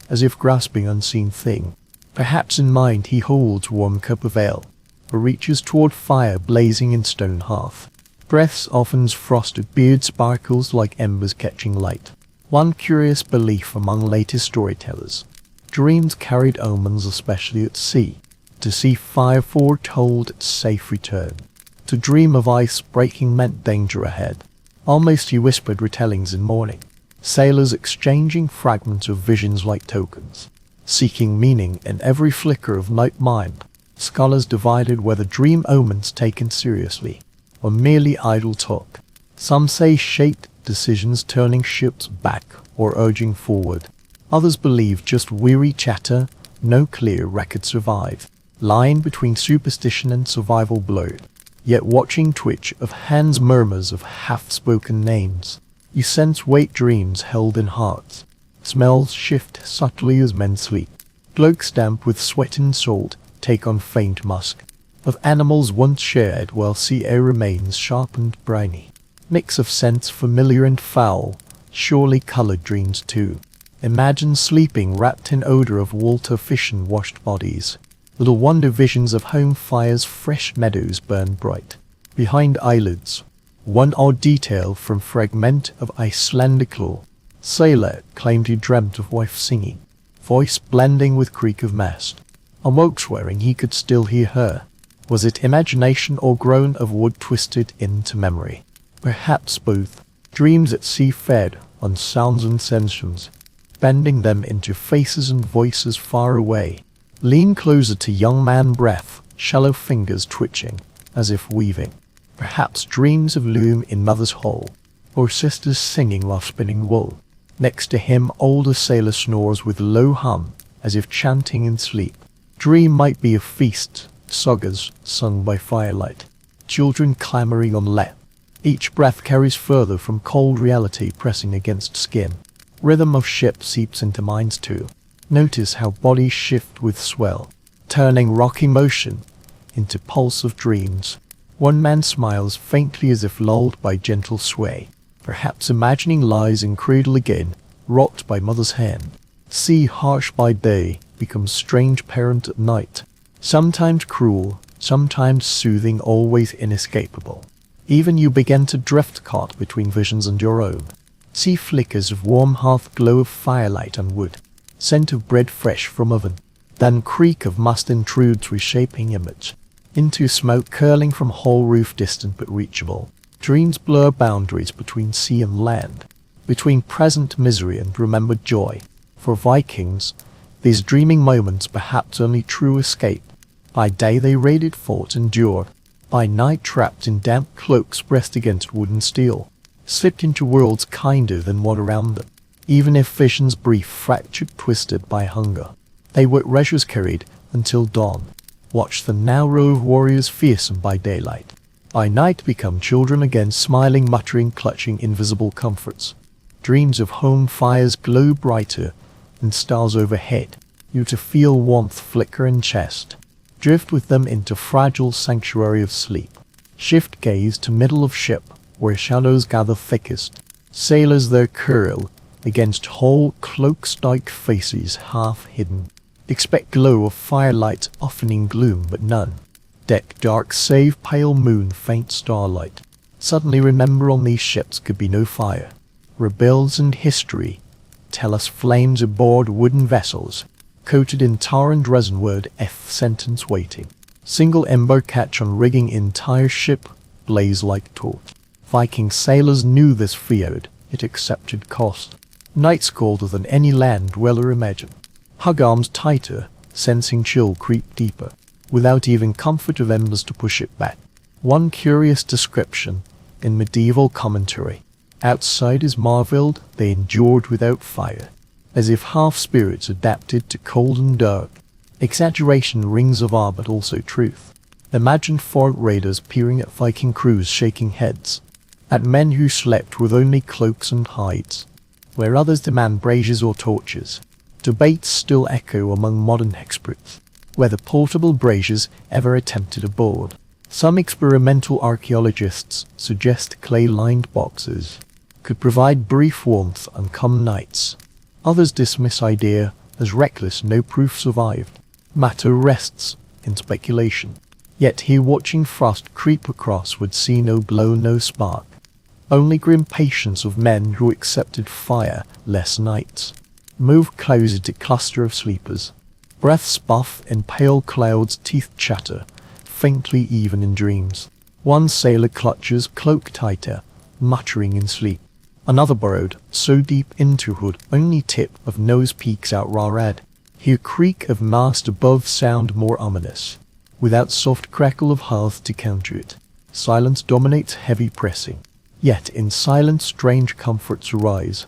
A: as if grasping unseen thing. Perhaps in mind he holds warm cup of ale, or reaches toward fire blazing in stone hearth. Breath softens frosted beard sparkles like embers catching light. One curious belief among latest storytellers. Dreams carried omens, especially at sea. To see fire foretold its safe return. To dream of ice breaking meant danger ahead. Almost he whispered retellings in morning. Sailors exchanging fragments of visions like tokens. Seeking meaning in every flicker of night mind. Scholars divided whether dream omens taken seriously, or merely idle talk. Some say shaped decisions turning ships back or urging forward. Others believe just weary chatter, no clear record survive. Line between superstition and survival blurred. Yet watching twitch of hands, murmurs of half-spoken names. You sense weight dreams held in hearts. Smells shift subtly as men sleep. Cloaks damp with sweat and salt take on faint musk. Of animals once shared while sea air remains sharp and briny. Mix of scents familiar and foul, surely colored dreams too. Imagine sleeping wrapped in odor of water fish and washed bodies. Little wonder visions of home fires, fresh meadows burn bright. Behind eyelids, one odd detail from fragment of Icelandic lore. Sailor claimed he dreamt of wife singing, voice blending with creak of mast. Awoke swearing he could still hear her. Was it imagination or groan of wood twisted into memory? Perhaps both. Dreams at sea fed on sounds and sensations, bending them into faces and voices far away. Lean closer to young man breath, shallow fingers twitching, as if weaving. Perhaps dreams of loom in mother's hall, or sisters singing while spinning wool. Next to him older sailor snores with low hum, as if chanting in sleep. Dream might be a feast, sagas sung by firelight. Children clamoring on lap. Each breath carries further from cold reality pressing against skin. Rhythm of ship seeps into minds too. Notice how bodies shift with swell, turning rocky motion into pulse of dreams. One man smiles faintly as if lulled by gentle sway, perhaps imagining lies in cradle again, rocked by mother's hand. Sea harsh by day becomes strange parent at night, sometimes cruel, sometimes soothing, always inescapable. Even you begin to drift caught between visions and your own. See flickers of warm hearth, glow of firelight on wood, scent of bread fresh from oven. Then creak of mast intrudes reshaping image, into smoke curling from whole roof distant but reachable. Dreams blur boundaries between sea and land, between present misery and remembered joy. For Vikings, these dreaming moments perhaps only true escape. By day they raided forts, endured. By night trapped in damp cloaks pressed against wood and steel, slipped into worlds kinder than what around them. Even if visions brief, fractured, twisted by hunger, they were treasures carried until dawn. Watch them now, rove warriors fearsome by daylight. By night become children again, smiling, muttering, clutching invisible comforts. Dreams of home fires glow brighter than stars overhead. You to feel warmth flicker in chest. Drift with them into fragile sanctuary of sleep. Shift gaze to middle of ship, where shadows gather thickest. Sailors there curl against whole cloak-like faces half hidden. Expect glow of firelight, often in gloom but none. Deck dark save pale moon, faint starlight. Suddenly remember on these ships could be no fire. Rebels and history tell us flames aboard wooden vessels, coated in tar and resin, word F sentence waiting. Single ember catch on rigging, entire ship blaze like torch. Viking sailors knew this, feared it, accepted cost. Nights colder than any land dweller imagined. Hug arms tighter, sensing chill creep deeper, without even comfort of embers to push it back. One curious description in medieval commentary. Outsiders marveled they endured without fire, as if half-spirits adapted to cold and dark. Exaggeration rings of awe but also truth. Imagine fort raiders peering at Viking crews, shaking heads at men who slept with only cloaks and hides, where others demand braziers or torches. Debates still echo among modern experts whether portable braziers ever attempted aboard. Some experimental archaeologists suggest clay-lined boxes could provide brief warmth on calm nights. Others dismiss idea As reckless, no proof survived. Matter rests in speculation. Yet here watching frost creep across would see no glow, no spark. Only grim patience of men who accepted fire-less nights. Move closer to cluster of sleepers. Breaths puff in pale clouds, teeth chatter, faintly even in dreams. One sailor clutches cloak tighter, muttering in sleep. Another burrowed, so deep into hood, only tip of nose peeks out raw red. Hear creak of mast above, sound more ominous, without soft crackle of hearth to counter it. Silence dominates heavy pressing. Yet in silence strange comforts arise.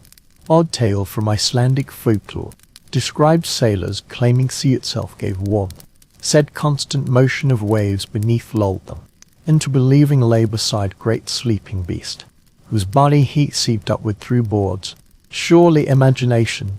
A: Odd tale from Icelandic folklore. Described sailors claiming sea itself gave warmth. Said constant motion of waves beneath lulled them into believing lay beside great sleeping beast, whose body heat seeped upward through boards. Surely imagination,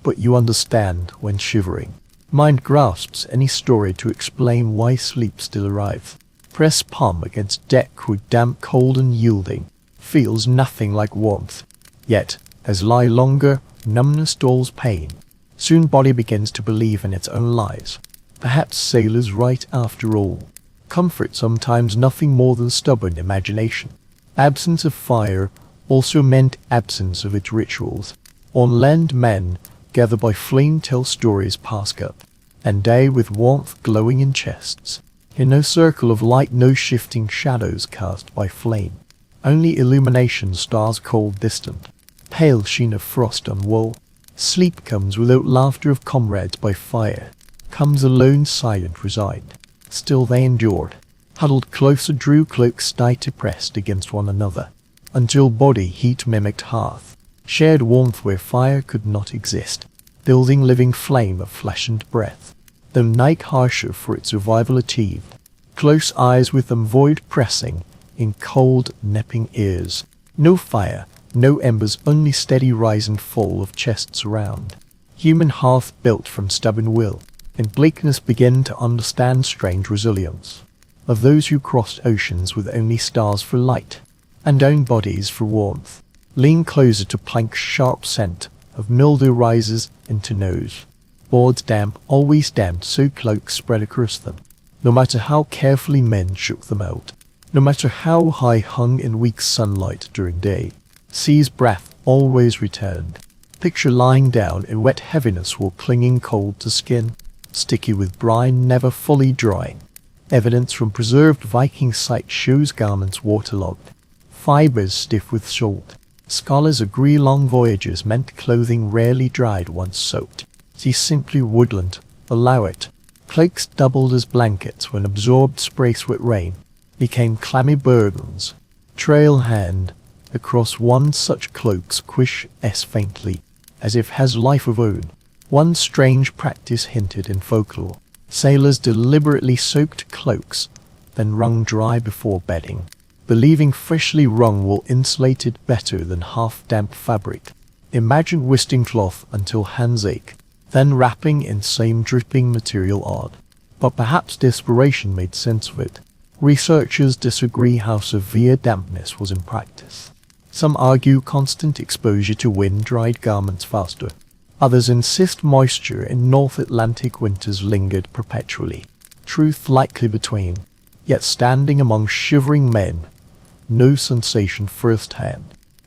A: but you understand when shivering. Mind grasps any story to explain why sleep still arrives. Press palm against deck with damp, cold and yielding. Feels nothing like warmth. Yet, as lie longer, numbness dulls pain. Soon body begins to believe in its own lies. Perhaps sailors right after all. Comfort sometimes nothing more than stubborn imagination. Absence of fire also meant absence of its rituals. On land men gather by flame tell stories past up, and day with warmth glowing in chests. In no circle of light, no shifting shadows cast by flame. Only illumination, stars cold distant, pale sheen of frost on wool. Sleep comes without laughter of comrades by fire. Comes alone, silent, resigned. Still they endured. Huddled closer, drew cloaks tighter pressed against one another, until body heat mimicked hearth. Shared warmth where fire could not exist. Building living flame of flesh and breath. Though night harsher for its survival achieved. Close eyes with them void pressing, in cold, napping ears. No fire, no embers, only steady rise and fall of chests around. Human hearth built from stubborn will. In bleakness begin to understand strange resilience. Of those who crossed oceans with only stars for light, and own bodies for warmth. Lean closer to plank sharp scent of mildew rises into nose. Boards damp, always damp, so cloaks spread across them. No matter how carefully men shook them out. No matter how high hung in weak sunlight during day, sea's breath always returned. Picture lying down in wet heaviness while clinging cold to skin, sticky with brine, never fully drying. Evidence from preserved Viking site shows garments waterlogged, fibers stiff with salt. Scholars agree long voyages meant clothing rarely dried once soaked. See simply woodland, allow it. Cloaks doubled as blankets when absorbed spray sweat rain. Became clammy burdens. Trail hand across one such cloak squish as faintly, as if has life of own. One strange practice hinted in folklore. Sailors deliberately soaked cloaks, then wrung dry before bedding, believing freshly wrung will insulate it better than half-damp fabric. Imagine twisting cloth until hands ache, then wrapping in same dripping material odd. But perhaps desperation made sense of it. Researchers disagree how severe dampness was in practice. Some argue constant exposure to wind dried garments faster. Others insist moisture in North Atlantic winters lingered perpetually. Truth likely between. Yet standing among shivering men, no sensation firsthand.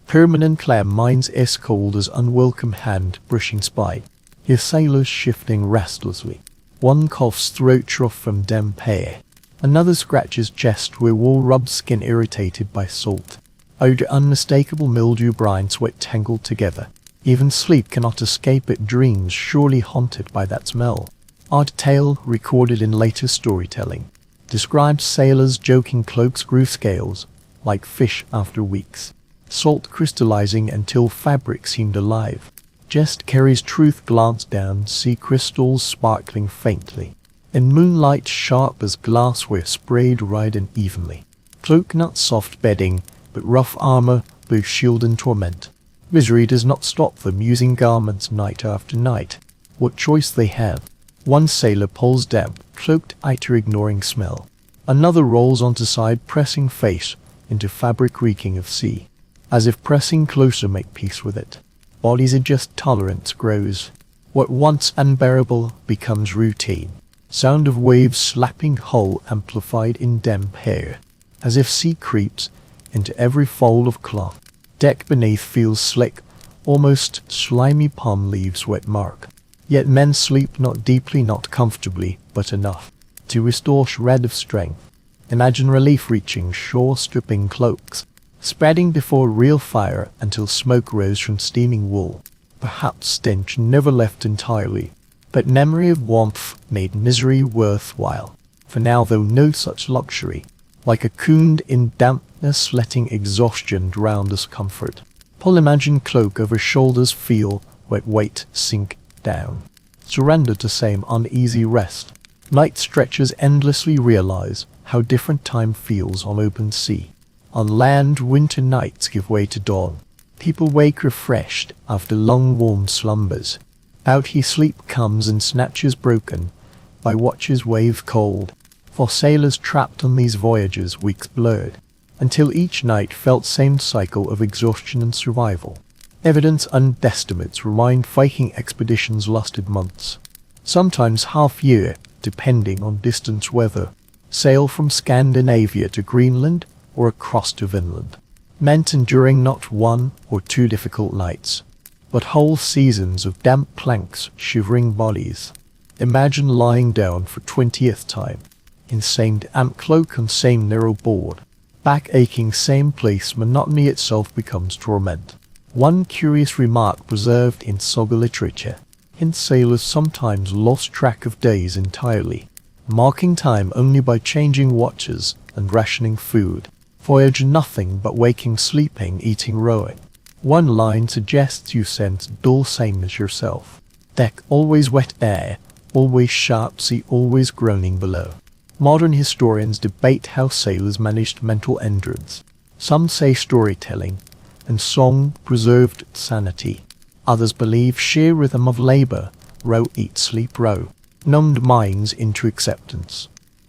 A: Permanent clam minds as cold as unwelcome hand brushing spy. His sailors shifting restlessly. One coughs throat trough from damp hair. Another scratches chest where wool rubs skin irritated by salt. Odor unmistakable mildew brine sweat tangled together. Even sleep cannot escape it, dreams surely haunted by that smell. Odd tale recorded in later storytelling. Describes sailors joking cloaks grew scales, like fish after weeks. Salt crystallizing until fabric seemed alive. Jest carries truth glanced down, sea crystals sparkling faintly. In moonlight sharp as glassware sprayed right and evenly. Cloak not soft bedding, but rough armor, both shield and torment. Misery does not stop them using garments night after night. What choice they have. One sailor pulls damp, cloaked tighter ignoring smell. Another rolls onto side pressing face into fabric reeking of sea. As if pressing closer make peace with it. Bodies adjust, tolerance grows. What once unbearable becomes routine. Sound of waves slapping hull amplified in damp hair, as if sea creeps into every fold of cloth. Deck beneath feels slick, almost slimy palm leaves wet mark. Yet men sleep not deeply, not comfortably, but enough to restore shred of strength. Imagine relief reaching shore, stripping cloaks, spreading before real fire until smoke rose from steaming wool. Perhaps stench never left entirely, but memory of warmth made misery worthwhile. For now, though no such luxury, like a cocooned in dampness, letting exhaustion drown discomfort. Pull imagined cloak over shoulders, feel wet weight sink down. Surrender to same uneasy rest. Night stretches endlessly, realize how different time feels on open sea. On land, winter nights give way to dawn. People wake refreshed after long warm slumbers. Out he sleep comes in snatches broken by watches wave cold. For sailors trapped on these voyages, weeks blurred, until each night felt same cycle of exhaustion and survival. Evidence and estimates remind Viking expeditions lasted months, sometimes half year, depending on distance weather. Sail from Scandinavia to Greenland or across to Vinland, meant enduring not one or two difficult nights, but whole seasons of damp planks, shivering bodies. Imagine lying down for 20th time, in same damp cloak and same narrow board, back aching same place. Monotony itself becomes torment. One curious remark preserved in saga literature: sailors sometimes lost track of days entirely, marking time only by changing watches and rationing food. Voyage nothing but waking, sleeping, eating, rowing. One line suggests you sense dull same as yourself. Deck always wet air, always sharp sea, always groaning below. Modern historians debate how sailors managed mental endurance. Some say storytelling and song preserved sanity. Others believe sheer rhythm of labor, row, eat, sleep, row, numbed minds into acceptance.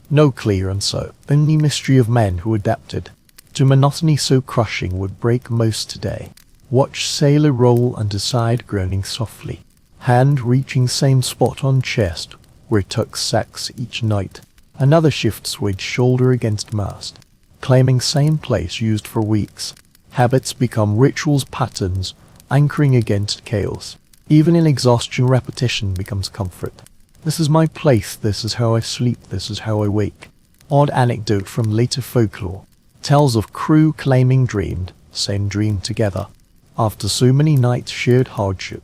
A: No clear answer, only mystery of men who adapted to monotony so crushing would break most today. Watch sailor roll and decide, groaning softly, hand reaching same spot on chest where tucks sacks each night. Another shift swayed shoulder against mast, claiming same place used for weeks. Habits become rituals, patterns, anchoring against chaos. Even in exhaustion, repetition becomes comfort. This is my place, this is how I sleep, this is how I wake. Odd anecdote from later folklore tells of crew claiming dreamed same dream together after so many nights shared hardship.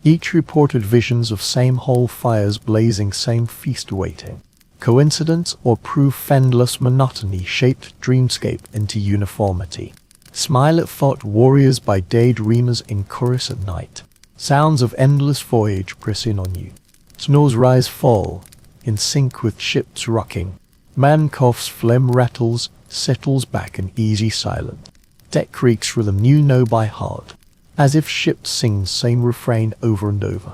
A: Each reported visions of same whole fires blazing, same feast awaiting. Coincidence or proof? Endless monotony shaped dreamscape into uniformity. Smile at thought, warriors by day, dreamers in chorus at night. Sounds of endless voyage press in on you. Snores rise, fall, in sync with ships rocking. Man coughs, phlegm rattles, settles back in easy silence. Deck creaks rhythm you know by heart, as if ships sing same refrain over and over.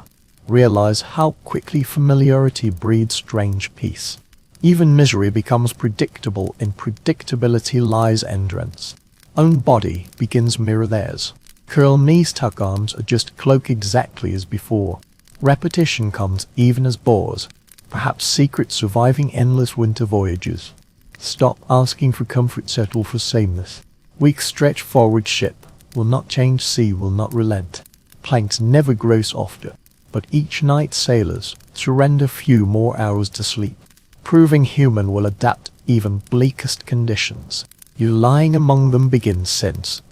A: Realize how quickly familiarity breeds strange peace. Even misery becomes predictable. In predictability lies endurance. Own body begins mirror theirs. Curl knees, tuck arms, adjust cloak exactly as before. Repetition comes even as bores. Perhaps secret surviving endless winter voyages. Stop asking for comfort, settle for sameness. Weeks stretch forward, ship will not change, sea will not relent. Planks never grow softer, but each night sailors surrender few more hours to sleep, proving human will adapt even bleakest conditions. You lying among them begin sense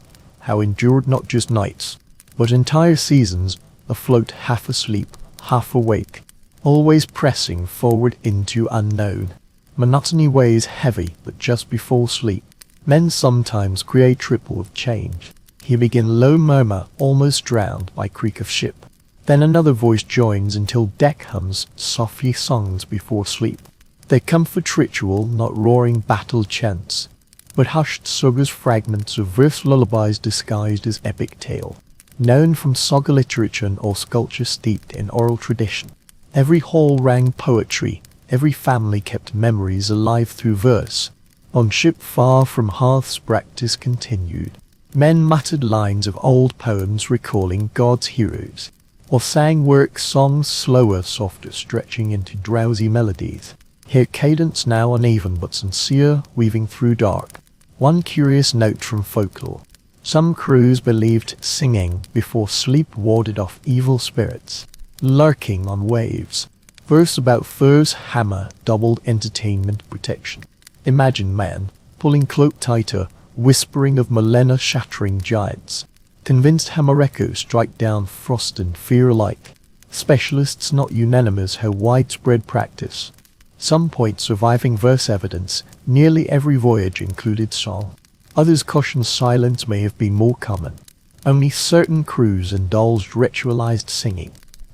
A: how endured not just nights, but entire seasons, afloat, half asleep, half awake, always pressing forward into unknown. Monotony weighs heavy, but just before sleep, men sometimes create triple of change. He begin low murmur, almost drowned by creak of ship. Then another voice joins until deck hums softly songs before sleep. Their comfort ritual, not roaring battle chants, but hushed sagas, fragments of verse, lullabies disguised as epic tale, known from saga literature or sculpture steeped in oral tradition. Every hall rang poetry, every family kept memories alive through verse. On ship far from hearths practice continued. Men muttered lines of old poems recalling God's heroes. or sang work songs slower, softer, stretching into drowsy melodies. Hear cadence now uneven but sincere, weaving through dark. One curious note from folklore. Some crews believed singing before sleep warded off evil spirits lurking on waves. Verse about Thor's hammer doubled entertainment protection. Imagine man, pulling cloak tighter, whispering of millennia-shattering giants. Convinced hammer echoes strike down frost and fear alike. Specialists not unanimous how widespread practice. Some point surviving verse evidence, nearly every voyage included song. Others caution silence may have been more common. Only certain crews indulged ritualized singing.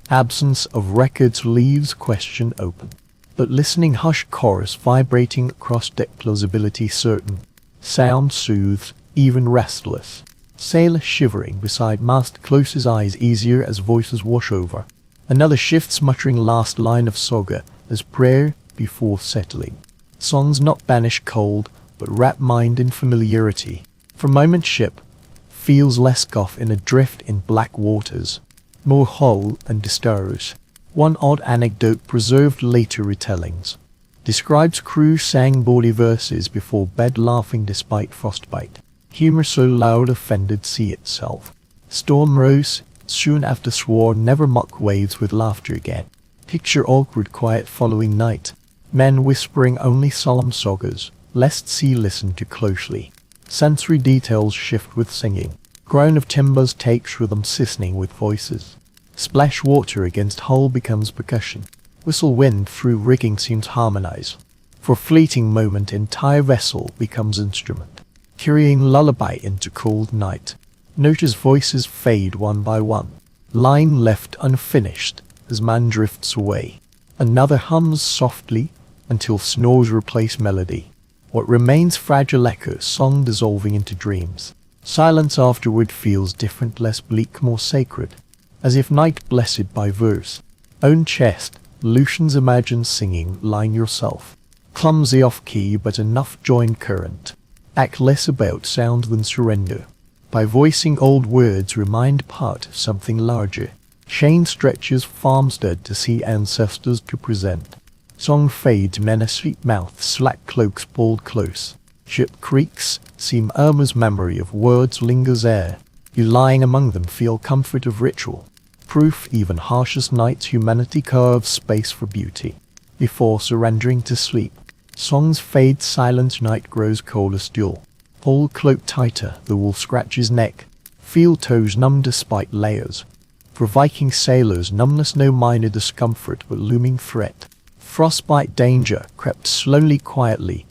A: Absence of records leaves question open. But listening hushed chorus vibrating across deck plausibility certain. Sound soothes, even restless. Sailor shivering beside mast closes eyes easier as voices wash over. Another shifts muttering last line of saga as prayer before settling. Songs not banish cold, but wrap mind in familiarity. For moment ship feels less guff in adrift in black waters, more whole and disturbed. One odd anecdote preserved later retellings. Describes crew sang bawdy verses before bed laughing despite frostbite. Humor so loud offended sea itself. Storm rose, soon after swore never mock waves with laughter again. Picture awkward quiet following night. Men whispering only solemn sagas, lest sea listen too closely. Sensory details shift with singing. Groan of timbers takes rhythm sizzling with voices. Splash water against hull becomes percussion. Whistle wind through rigging seems harmonize. For fleeting moment entire vessel becomes instrument. Carrying lullaby into cold night. Notice voices fade one by one. Line left unfinished as man drifts away. Another hums softly until snores replace melody. What remains fragile echoes, song dissolving into dreams. Silence afterward feels different, less bleak, more sacred. As if night blessed by verse. Own chest, Lucian's imagined singing, line yourself. Clumsy off key but enough joined current. Act less about sound than surrender. By voicing old words remind part of something larger. Chain stretches farmstead to see ancestors to present. Song fades, menace sweet mouth, slack cloaks pulled close. Ship creaks, seem Irma's memory of words lingers air. You lying among them feel comfort of ritual. Proof even harshest nights humanity carves space for beauty. Before surrendering to sleep, songs fade, silent night grows colder still. Pull cloak tighter, the wool scratches neck. Feel toes numb despite layers. For Viking sailors numbness no minor discomfort but looming threat. Frostbite danger crept slowly quietly,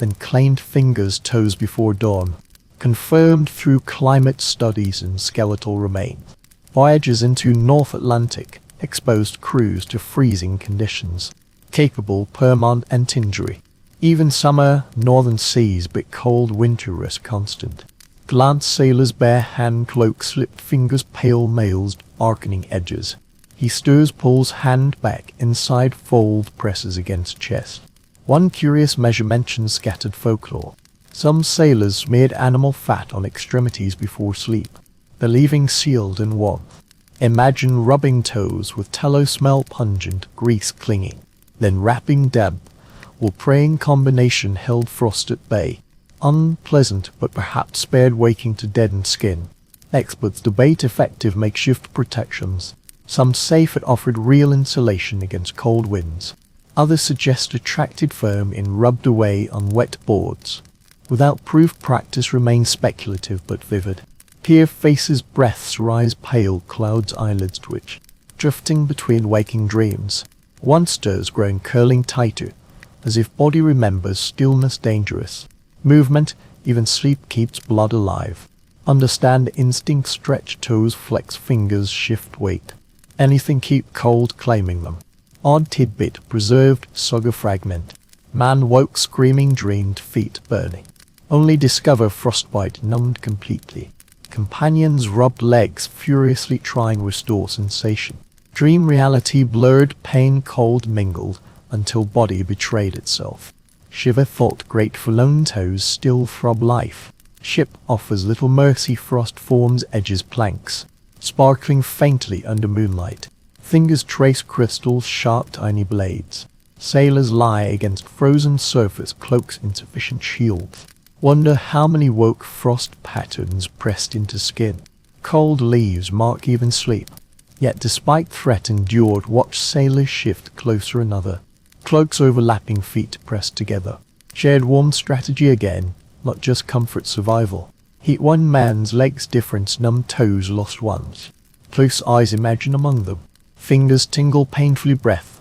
A: then claimed fingers toes before dawn. Confirmed through climate studies and skeletal remains. Voyages into North Atlantic exposed crews to freezing conditions, capable permanent injury. Even summer northern seas but cold winter was constant. Glance sailors bare hand cloak slipped fingers pale males darkening edges. He stirs pulls hand back inside fold presses against chest. One curious measure mentions scattered folklore. Some sailors smeared animal fat on extremities before sleep, the leaving sealed in warmth. Imagine rubbing toes with tallow smell pungent grease clinging, then wrapping damp or praying combination held frost at bay. Unpleasant but perhaps spared waking to deadened skin. Experts debate effective makeshift protections. Some say it offered real insulation against cold winds. Others suggest attracted firm in rubbed away on wet boards. Without proof, practice remains speculative but vivid. Peer faces breaths rise pale, clouds eyelids twitch. Drifting between waking dreams. One stirs growing curling tighter, as if body remembers stillness dangerous. Movement, even sleep keeps blood alive. Understand instinct stretch toes flex fingers shift weight. Anything keep cold claiming them. Odd tidbit preserved saga fragment. Man woke screaming dreamed feet burning. Only discover frostbite numbed completely. Companions rubbed legs furiously trying restore sensation. Dream reality blurred pain cold mingled until body betrayed itself. Shiver thought grateful lone toes still throb life. Ship offers little mercy frost forms edges planks. sparkling faintly under moonlight. Fingers trace crystals, sharp tiny blades. Sailors lie against frozen surface, cloaks insufficient shields. Wonder how many woke frost patterns pressed into skin. Cold leaves mark even sleep. Yet despite threat endured, watch sailors shift closer another. Cloaks overlapping, feet pressed together. Shared warm strategy again, not just comfort survival. Heat one man's legs, difference numb toes, lost ones. Close eyes imagine among them. Fingers tingle painfully, breath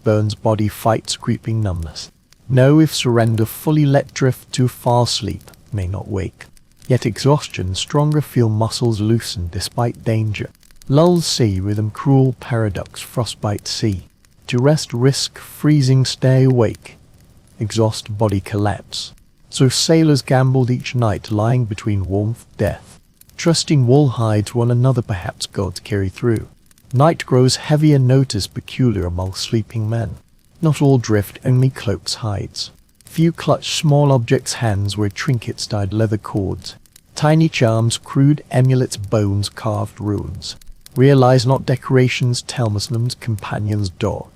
A: burns, body fights creeping numbness. Know if surrender fully, let drift too far, sleep may not wake. Yet exhaustion stronger, feel muscles loosen despite danger. Lulls see rhythm, cruel paradox, frostbite see. To rest risk freezing, stay awake. Exhaust body collapse. So sailors gambled each night, lying between warmth, death. Trusting wool hides one another, perhaps gods carry through. Night grows heavier, notice peculiar among sleeping men. Not all drift, only cloaks, hides. Few clutch small objects, hands where trinkets tied leather cords. Tiny charms, crude amulets, bones, carved runes. Realize not decorations, tell Muslims, companions dog.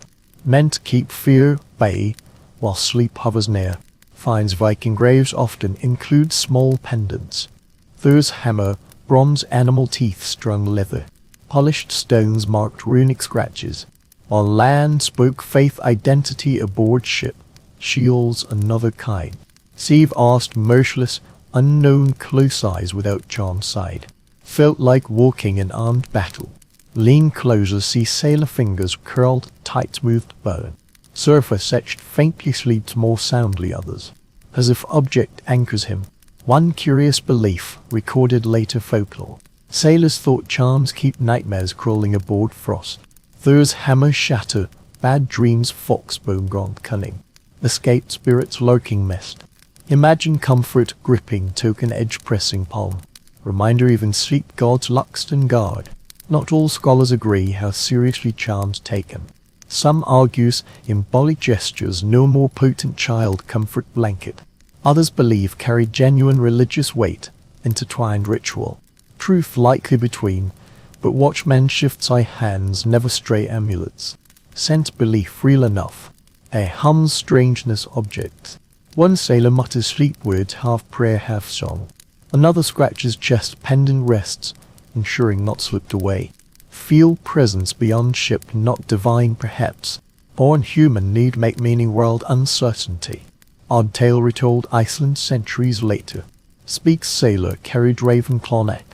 A: Meant to keep fear bay, while sleep hovers near. Finds Viking graves often include small pendants. Thor's hammer, bronze animal teeth, strung leather. Polished stones marked runic scratches. On land spoke faith, identity aboard ship. Shields another kind. Sieve asked, merciless, unknown, close eyes without charm side. Felt like walking in armed battle. Lean closer, see sailor fingers curled, tight smoothed bone. Surface etched faintly, sleeps more soundly others. As if object anchors him. One curious belief, recorded later folklore. Sailors thought charms keep nightmares crawling aboard frost. Thor's hammer shatter, bad dreams, foxbone gone cunning. Escaped spirits lurking mist. Imagine comfort gripping, token edge pressing palm. Reminder even sleep gods Luxton guard. Not all scholars agree how seriously charms taken. Some argues symbolic gestures, no more potent child comfort blanket. Others believe carry genuine religious weight, intertwined ritual. Truth likely between, but watchmen shifts eye hands, never stray amulets. Scent belief real enough. A hums strangeness object. One sailor mutters sleep words, half prayer, half song. Another scratches chest, pendant rests, ensuring not slipped away. Feel presence beyond ship, not divine perhaps. Born human need make meaning world uncertainty. Odd tale retold Iceland centuries later. Speaks sailor, carried raven claw neck.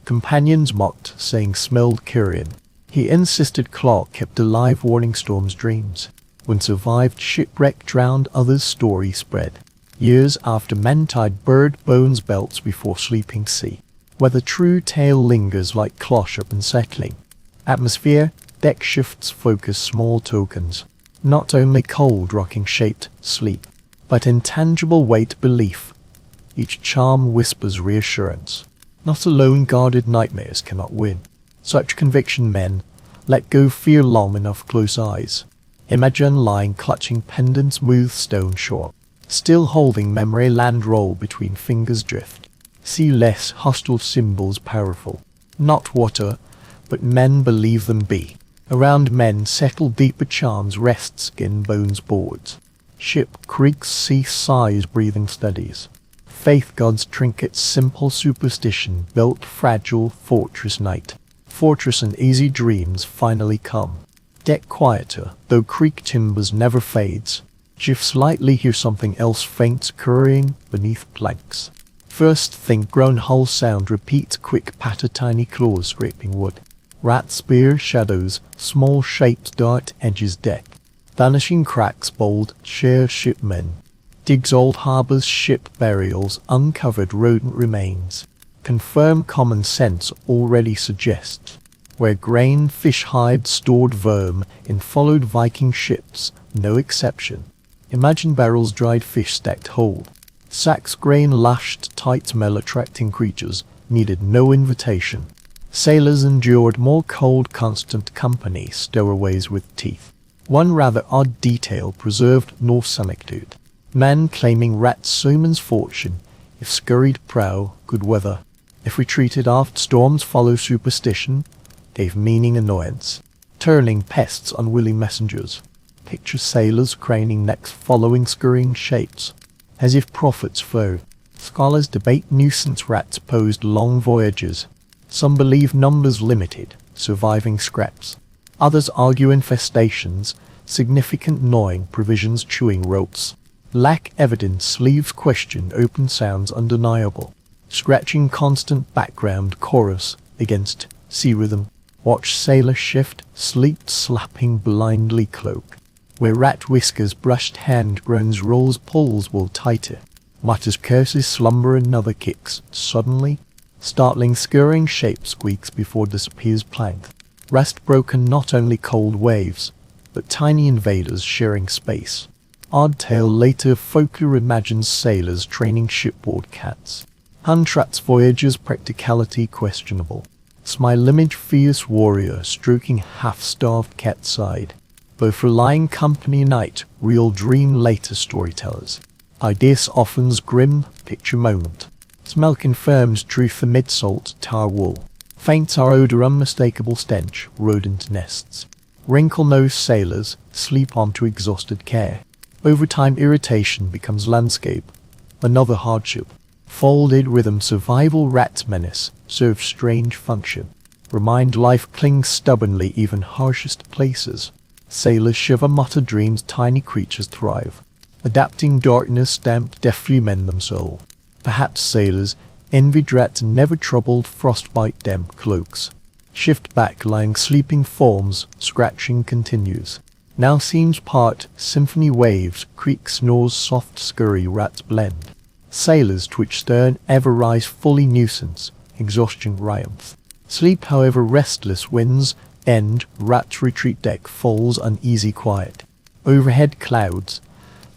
A: Companions mocked, saying smelled carrion. He insisted claw kept alive, warning storms dreams. When survived shipwreck, drowned, others story spread. Years after men tied bird bones belts before sleeping sea. Whether true tale lingers like cloche-up and settling. Atmosphere, deck shifts focus, small tokens. Not only cold rocking shaped sleep, but intangible weight belief. Each charm whispers reassurance. Not alone guarded nightmares cannot win. Such conviction men let go fear long enough, close eyes. Imagine lying clutching pendant, smooth stone shore. Still holding memory, land roll between fingers drift. See less hostile symbols powerful. Not water, but men believe them be. Around men settle deeper charms, rest skin, bones, boards. Ship creaks, sea sighs, breathing steadies. Faith gods trinkets, simple superstition, built fragile fortress night. Fortress and easy dreams finally come. Deck quieter, though creak timbers never fades. Shift slightly, hear something else faint scurrying beneath planks. First think groan hull sound, repeat quick patter, tiny claws scraping wood. Rat spear shadows, small shapes dart edges deck. Vanishing cracks bold, share shipmen. Digs old harbors, ship burials, uncovered rodent remains. Confirm common sense already suggests. Where grain, fish hide, stored verm, in followed Viking ships, no exception. Imagine barrels, dried fish stacked whole. Sacks grain lashed, tight smell attracting creatures, needed no invitation. Sailors endured more cold, constant company, stowaways with teeth. One rather odd detail preserved Norse anecdote. Men claiming rat seaman's fortune, if scurried prow, good weather. If retreated aft, storms follow superstition. they've meaning annoyance, turning pests unwilling messengers. Picture sailors craning necks following scurrying shapes, as if prophets flow. Scholars debate nuisance rats posed long voyages. Some believe numbers limited, surviving scraps. Others argue infestations, significant gnawing provisions chewing ropes. Lack evidence leaves question open sounds undeniable. Scratching constant background chorus against sea rhythm. Watch sailor shift, sleep slapping blindly cloak. Where rat whiskers brushed hand groans rolls pulls wool tighter. Mutters curses slumber another kicks. Suddenly, startling scurrying shape squeaks before disappears plank. Rest broken not only cold waves, but tiny invaders sharing space. Odd tale later folklore imagines sailors training shipboard cats. Huntrat's voyages practicality questionable. Smile image fierce warrior stroking half-starved cat side. Both relying company night, real dream later storytellers. Idea softens grim, picture moment. Smell confirms truth amid salt, tar wool. Faints our odor unmistakable stench, rodent nests. Wrinkle-nosed sailors sleep on to exhausted care. Over time irritation becomes landscape. Another hardship. Folded rhythm survival rat menace serve strange function. Remind life clings stubbornly even harshest places. Sailors shiver mutter dreams tiny creatures thrive. Adapting darkness damped deftly mend them soul. Perhaps sailors envied rats never troubled frostbite damp cloaks. Shift back lying sleeping forms, scratching continues. Now seems part, symphony waves, creak snores soft scurry rats blend. Sailors twitch stern ever rise fully nuisance, exhaustion triumph. Sleep however restless winds, end, rat retreat deck falls uneasy quiet. Overhead clouds,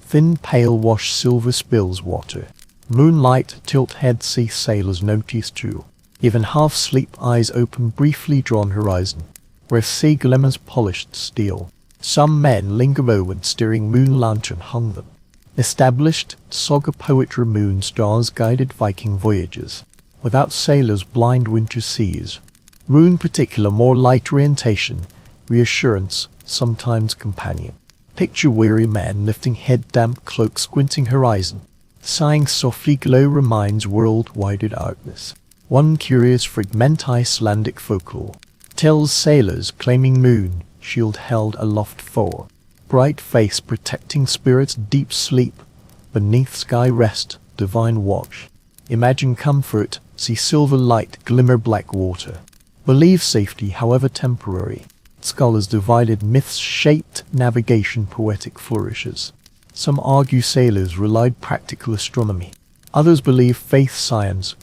A: thin pale wash silver spills water. Moonlight tilt head see sailors notice too. Even half sleep eyes open briefly drawn horizon, where sea glimmers polished steel. Some men linger moment steering moon lantern hung them. Established saga poetry moon stars guided Viking voyages. Without sailors blind winter seas. Moon particular more light orientation, reassurance, sometimes companion. Picture weary man lifting head damp cloak squinting horizon. Sighing softly glow reminds world wider darkness. One curious fragment Icelandic folklore tells sailors claiming moon shield held aloft for bright face protecting spirits deep sleep beneath sky rest divine watch. Imagine comfort see silver light glimmer black water. Believe safety however temporary. Scholars divided myths shaped navigation poetic flourishes. Some argue sailors relied practical astronomy. Others believe faith science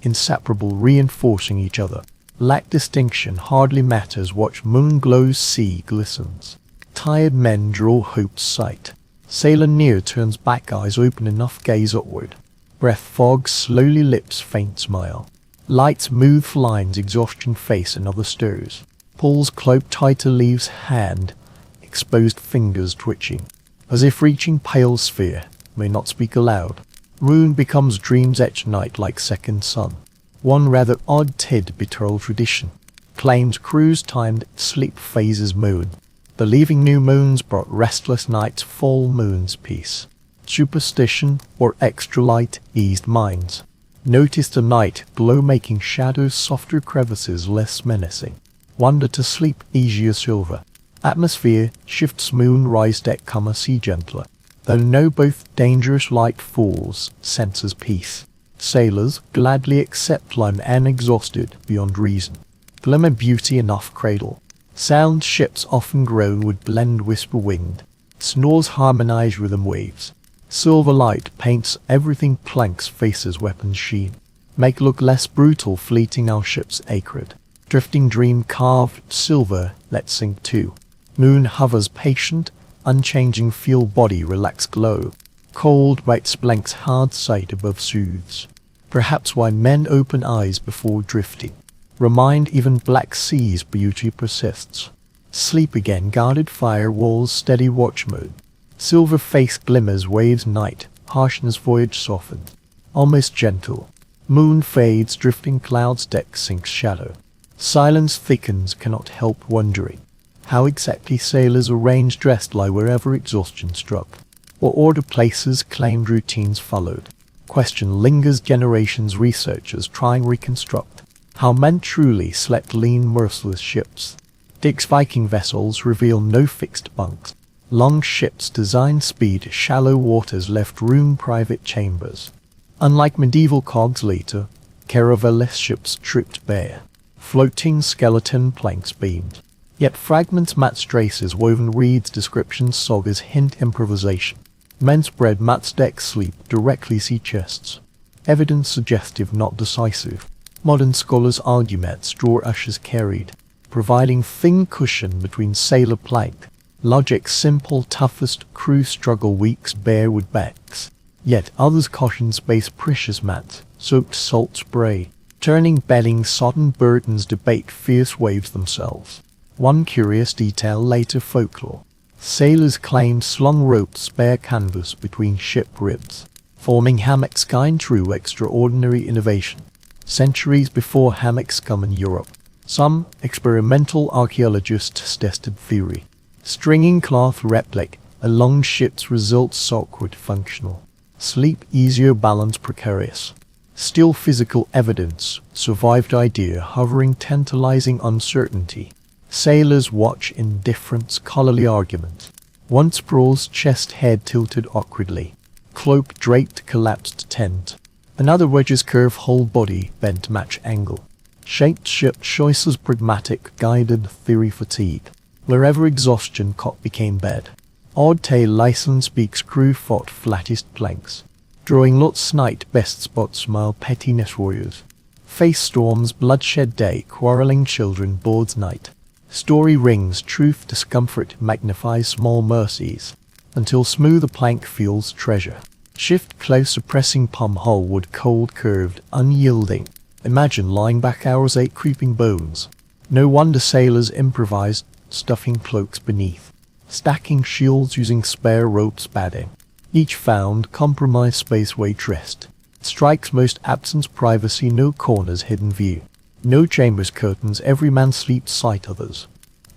A: inseparable reinforcing each other. Lack distinction hardly matters watch moon glows sea glistens. Tired men draw hope's sight. Sailor near turns back eyes open enough gaze upward. Breath fogs slowly lips faint smile. Light smooth lines exhaustion face another stirs. Pulls cloak tighter leaves hand, exposed fingers twitching. As if reaching pale sphere, may not speak aloud. Moon becomes dreams etched night like second sun. One rather odd tid betrothal tradition. Claims cruise timed sleep phases moon. Believing new moons brought restless nights full moon's peace. Superstition or extra light eased minds. Noticed a night glow making shadows softer crevices less menacing. Wonder to sleep easier silver. Atmosphere shifts moon rise deck come sea gentler. Though know both dangerous light falls, senses peace. Sailors gladly accept lime and exhausted beyond reason. Glimmer beauty enough cradle. Sound ships often groan would blend whisper winged. Snores harmonize rhythm waves. Silver light paints everything planks faces weapons sheen. Make look less brutal fleeting our ship's acrid. Drifting dream carved silver let sink too. Moon hovers patient, unchanging feel body relax glow. Cold bright blanks hard sight above soothes. Perhaps why men open eyes before drifting. Remind even black seas beauty persists. Sleep again guarded fire walls steady watch mode. Silver face glimmers waves night, harshness voyage softened. Almost gentle. Moon fades drifting clouds deck sinks shadow. Silence thickens, cannot help wondering how exactly sailors arranged dressed lie wherever exhaustion struck. What order places claimed, routines followed. Question lingers, generations researchers try and reconstruct how men truly slept. Lean, merciless ships. Dick's Viking vessels reveal no fixed bunks. Longships design speed, shallow waters left room, private chambers. Unlike medieval cogs later, caraveless ships stripped bare. Floating skeleton planks beamed. Yet fragments, mats, traces, woven reeds, descriptions, sagas hint improvisation. Men spread mats, decks, sleep, directly sea chests. Evidence suggestive, not decisive. Modern scholars argue mats, straw ashes carried, providing thin cushion between sailor plank. Logic simple, toughest crew struggle, weeks bare wood backs. Yet others caution space, precious mat, soaked salt spray. Turning bedding, sodden burdens, debate fierce waves themselves. One curious detail, later folklore. Sailors claim slung ropes, spare canvas between ship ribs, forming hammocks. Kind true, extraordinary innovation. Centuries before hammocks come in Europe. Some experimental archaeologists tested theory. Stringing cloth replic, a longship's results awkward, functional. Sleep easier, balance precarious. Still physical evidence, survived idea, hovering, tantalizing uncertainty. Sailors watch indifference, scholarly argument. One sprawls, chest, head tilted awkwardly. Cloak draped, collapsed tent. Another wedges curve, whole body bent, match angle. Shaped ship choices, pragmatic, guided, theory fatigue. Wherever exhaustion caught became bed. Odd tail, license speaks, crew fought, flattest planks. Drawing lots, night, best spot, smile, pettiness warriors. Face storms, bloodshed day, quarreling children, boards night. Story rings, truth, discomfort, magnifies small mercies. Until smoother plank feels treasure. Shift close, pressing palm hole, wood cold, curved, unyielding. Imagine lying back, hours, ache, creeping bones. No wonder sailors improvised, stuffing cloaks beneath. Stacking shields, using spare ropes, padding. Each found compromise space, weight rest. Strikes most absence, privacy, no corners, hidden view. No chambers, curtains, every man sleeps, sight others.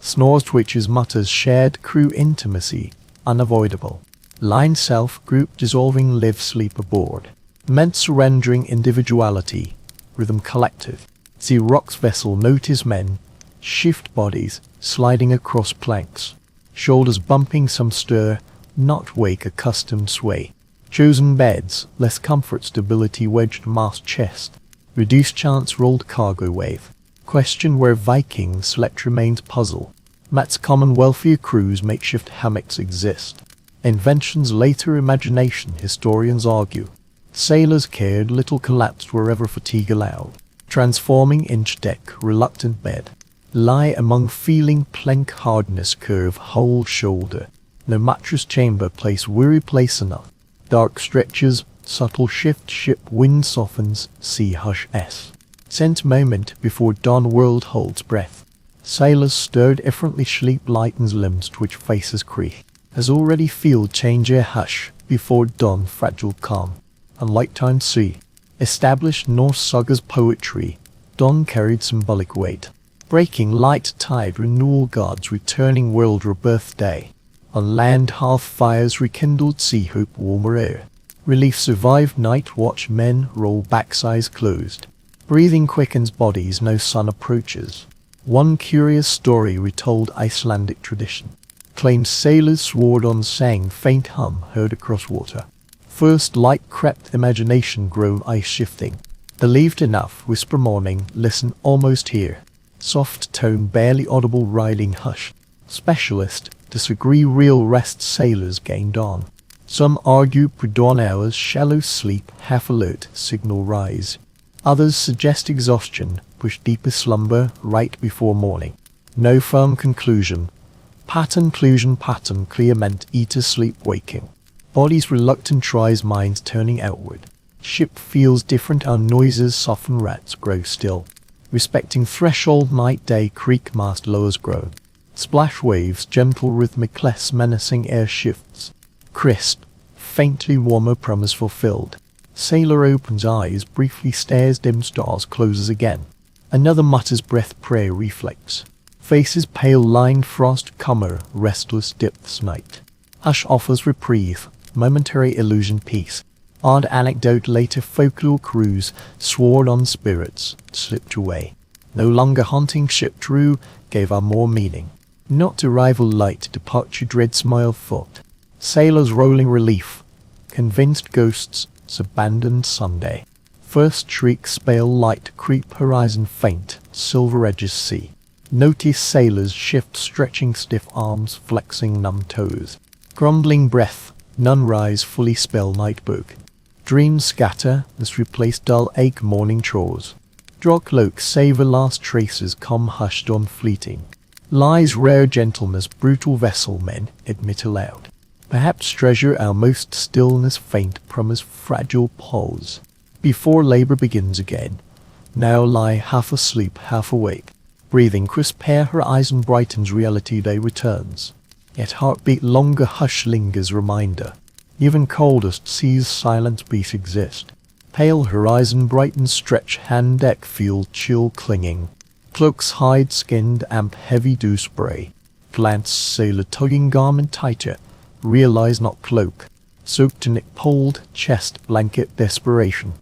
A: Snores, twitches, mutters, shared crew intimacy, unavoidable. Line self, group dissolving, live, sleep aboard. Meant surrendering individuality, rhythm collective. See rocks vessel, notice men, shift bodies, sliding across planks. Shoulders bumping, some stir, not wake, accustomed sway. Chosen beds, less comfort, stability, wedged mast, chest. Reduced chance, rolled cargo wave. Question where Vikings slept remains puzzle. Mats common, wealthier crews, makeshift hammocks exist. Inventions later, imagination, historians argue. Sailors cared little, collapsed wherever fatigue allowed. Transforming inch deck, reluctant bed. Lie among feeling, plank hardness, curve, whole shoulder. No mattress, chamber, place, weary place enough. Dark stretches, subtle shift, ship, wind softens, sea hush s. Scent moment before dawn, world holds breath. Sailors stirred differently, sleep lightens limbs, twitch faces creak. As already feel change a hush, before dawn fragile calm. Unlike time sea. Established Norse sagas poetry, dawn carried symbolic weight. Breaking light tide, renewal gods, returning world rebirth day. On land half fires rekindled, sea hope, warmer air. Relief survived, night watch, men roll backs, eyes closed. Breathing quickens bodies, no sun approaches. One curious story retold, Icelandic tradition. Claims sailors swore on, sang, faint hum heard across water. First light crept, imagination grown, ice shifting. Believed enough, whisper morning, listen, almost here. Soft tone, barely audible, riding hush. Specialist, disagree, real rest, sailors gained on. Some argue pre-dawn hours, shallow sleep, half alert, signal rise. Others suggest exhaustion, push deeper slumber, right before morning. No firm conclusion. Pattern, clusion, pattern, clear meant, eater sleep, waking. Bodies reluctant, tries, minds turning outward. Ship feels different, our noises soften, rats grow still. Respecting threshold, night, day, creak, mast lowers grow. Splash waves, gentle rhythmic, less menacing, air shifts. Crisp, faintly warmer, promise fulfilled. Sailor opens eyes, briefly stares, dim stars, closes again. Another mutters breath prey reflex. Faces pale lined frost comer, restless depths night. Hush offers reprieve, momentary illusion peace. Odd anecdote later folklore cruise, sword on spirits, slipped away. No longer haunting ship true, gave our more meaning. Not to rival light, departure dread smile thought. Sailors rolling relief, convinced ghosts, abandoned Sunday. First shrieks pale light creep horizon faint, silver edges see. Notice sailors shift stretching stiff arms, flexing numb toes. Grumbling breath, none rise fully spell night book. Dreams scatter, as replace dull ache morning chores. Draw cloak savor last traces come hushed on fleeting. Lies rare gentleness brutal vessel men admit aloud. Perhaps treasure our most stillness faint promise fragile pause. Before labor begins again, now lie half asleep half awake. Breathing crisp hair horizon brightens reality day returns. Yet heartbeat longer hush lingers reminder. Even coldest seas silent beat exist. Pale horizon brightens stretch hand deck feel chill clinging. Cloaks hide skinned amp heavy dew spray. Glance sailor tugging garment tighter. Realize not cloak. Soaked to neck pulled, chest blanket desperation.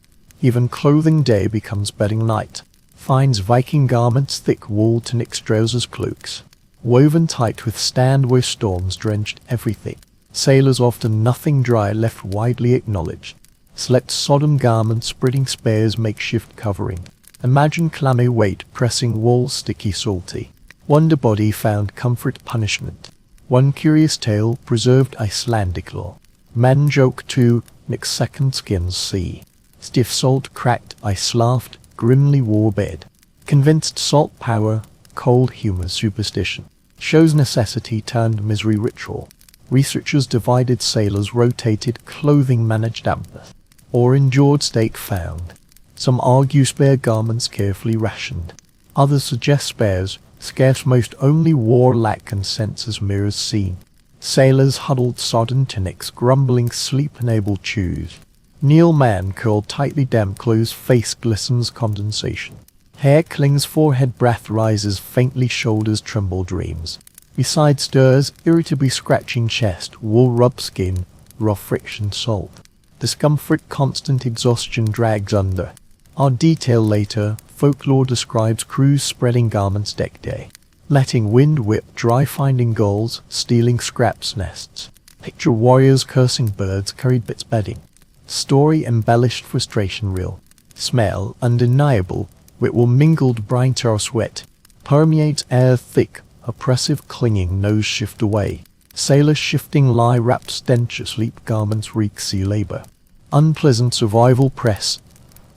A: Even clothing day becomes bedding night. Finds Viking garments thick wool tunic trousers cloaks. Woven tight withstand where storms drenched everything. Sailors often nothing dry left widely acknowledged. Select sodden garments spreading spares makeshift covering. Imagine clammy weight pressing walls sticky salty. Wonder body found comfort punishment. One curious tale preserved Icelandic law. Men joke too, next second skins see. Stiff salt cracked ice laughed, grimly war bed. Convinced salt power, cold humor superstition. Shows necessity turned misery ritual. Researchers divided sailors rotated clothing managed dampness. Or endured state found. Some argue spare garments carefully rationed. Others suggest spares, scarce most only war lack and senses mirrors seen. Sailors huddled sodden tunics grumbling sleep-enabled shoes. Kneel man curled tightly damp clothes face glistens condensation. Hair clings forehead breath rises faintly shoulders tremble dreams. Beside stirs irritably scratching chest wool rub skin raw friction salt. Discomfort constant exhaustion drags under. Our detail later, folklore describes crews spreading garments deck day. Letting wind whip dry finding gulls, stealing scraps nests. Picture warriors cursing birds carried bits bedding. Story embellished frustration real. Smell undeniable, wit will mingled brine tar sweat. Permeates air thick, oppressive clinging nose shift away. Sailor shifting lie wrapped stench asleep garments reek sea labor. Unpleasant survival press.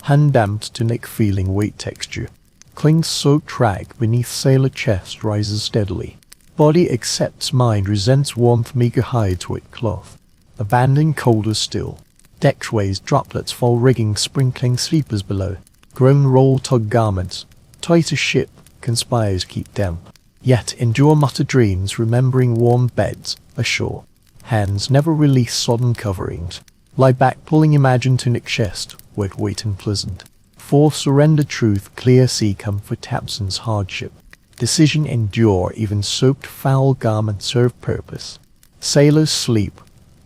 A: Hand damped to neck feeling weight texture. Clings soaked rag beneath sailor chest rises steadily. Body accepts mind resents warmth meager hides wet cloth. Abandon colder still. Deck ways droplets fall rigging sprinkling sleepers below. Grown roll tug garments. Tighter ship conspires keep damp. Yet endure mutter dreams remembering warm beds ashore. Hands never release sodden coverings. Lie back pulling imagine tunic chest, wet weight and pleasant. For surrender truth clear sea comfort absence hardship. Decision endure even soaked foul garment serve purpose. Sailors sleep,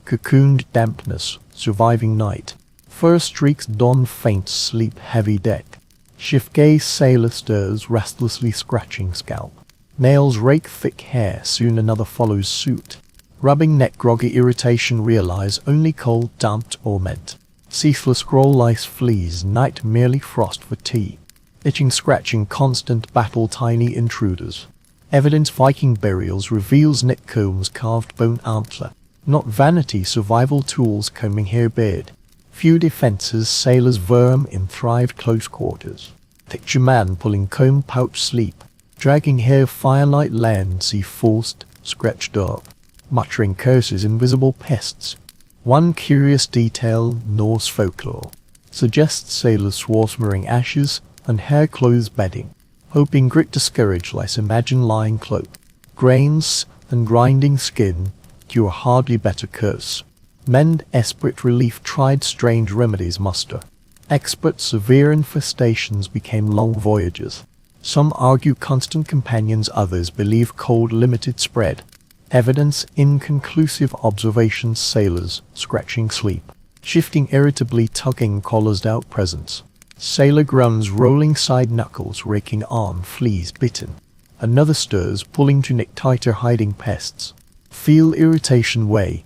A: cocooned dampness, surviving night. First streaks dawn faint sleep heavy deck. Shift gaze sailor stirs restlessly scratching scalp. Nails rake thick hair soon another follows suit. Rubbing neck groggy irritation realize only cold damped or meant. Ceaseless scroll lice fleas night merely frost fatigue. Itching scratching constant battle tiny intruders. Evidence Viking burials reveals neck combs carved bone antler. Not vanity survival tools combing hair beard. Few defenses sailors verm in thrived close quarters. Picture man pulling comb pouch sleep. Dragging hair firelight land see forced, scratched up. Muttering curses invisible pests. One curious detail Norse folklore suggests sailors swarming ashes and hair clothes bedding. Hoping grit discourage less imagine lying cloak. Grains and grinding skin cure hardly better curse. Mend esprit relief tried strange remedies muster. Expert severe infestations became long voyages. Some argue constant companions, others believe cold limited spread. Evidence: inconclusive observations. Sailors scratching sleep, shifting irritably, tugging collars out presence. Sailor groans, rolling side knuckles, raking arm, fleas bitten. Another stirs, pulling tunic tighter, hiding pests. Feel irritation weigh.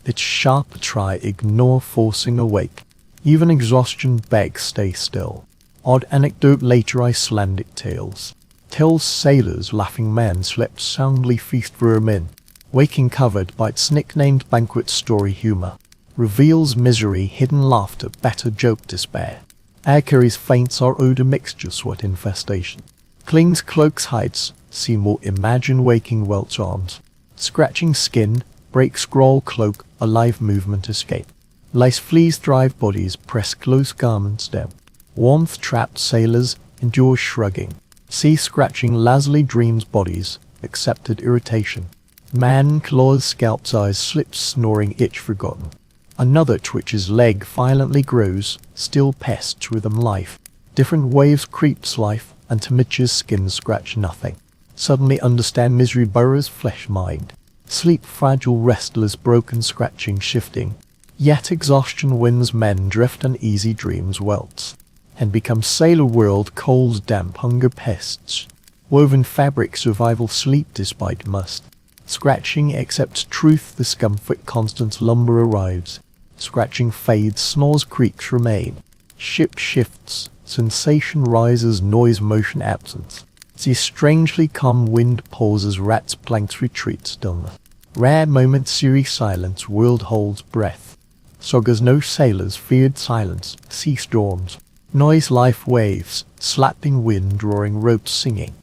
A: It's sharp, try ignore, forcing awake. Even exhaustion begs stay still. Odd anecdote later, Icelandic tales. Tells sailors laughing men slept soundly, feast vermin. Waking covered by its nicknamed banquet. Story humor reveals misery, hidden laughter, better joke despair. Air carries faints or odor mixture, sweat infestation. Clings cloaks hides, see more, imagine waking welts arms. Scratching skin, break scroll cloak, alive movement escape. Lice fleas thrive bodies, press close garments down. Warmth trapped sailors, endure shrugging. Sea scratching lazily dreams bodies, accepted irritation. Man claws scalps, eyes slips, snoring itch forgotten. Another twitches leg, violently grows, still pests rhythm life. Different waves creeps life, and to Mitch's skin scratch nothing. Suddenly understand misery burrows flesh mind. Sleep fragile, restless, broken, scratching, shifting. Yet exhaustion wins men, drift uneasy, dreams welts. And become sailor world, cold, damp, hunger, pests. Woven fabric, survival, sleep despite must. Scratching accepts truth, discomfort, constant lumber arrives. Scratching fades, snores, creaks remain. Ship shifts, sensation rises, noise, motion, absence. See strangely calm, wind pauses, rats, planks, retreat, stillness. Rare moment, series silence, world holds breath. Sagas, no sailors, feared silence, sea storms. Noise, life, waves, slapping wind, roaring ropes, singing.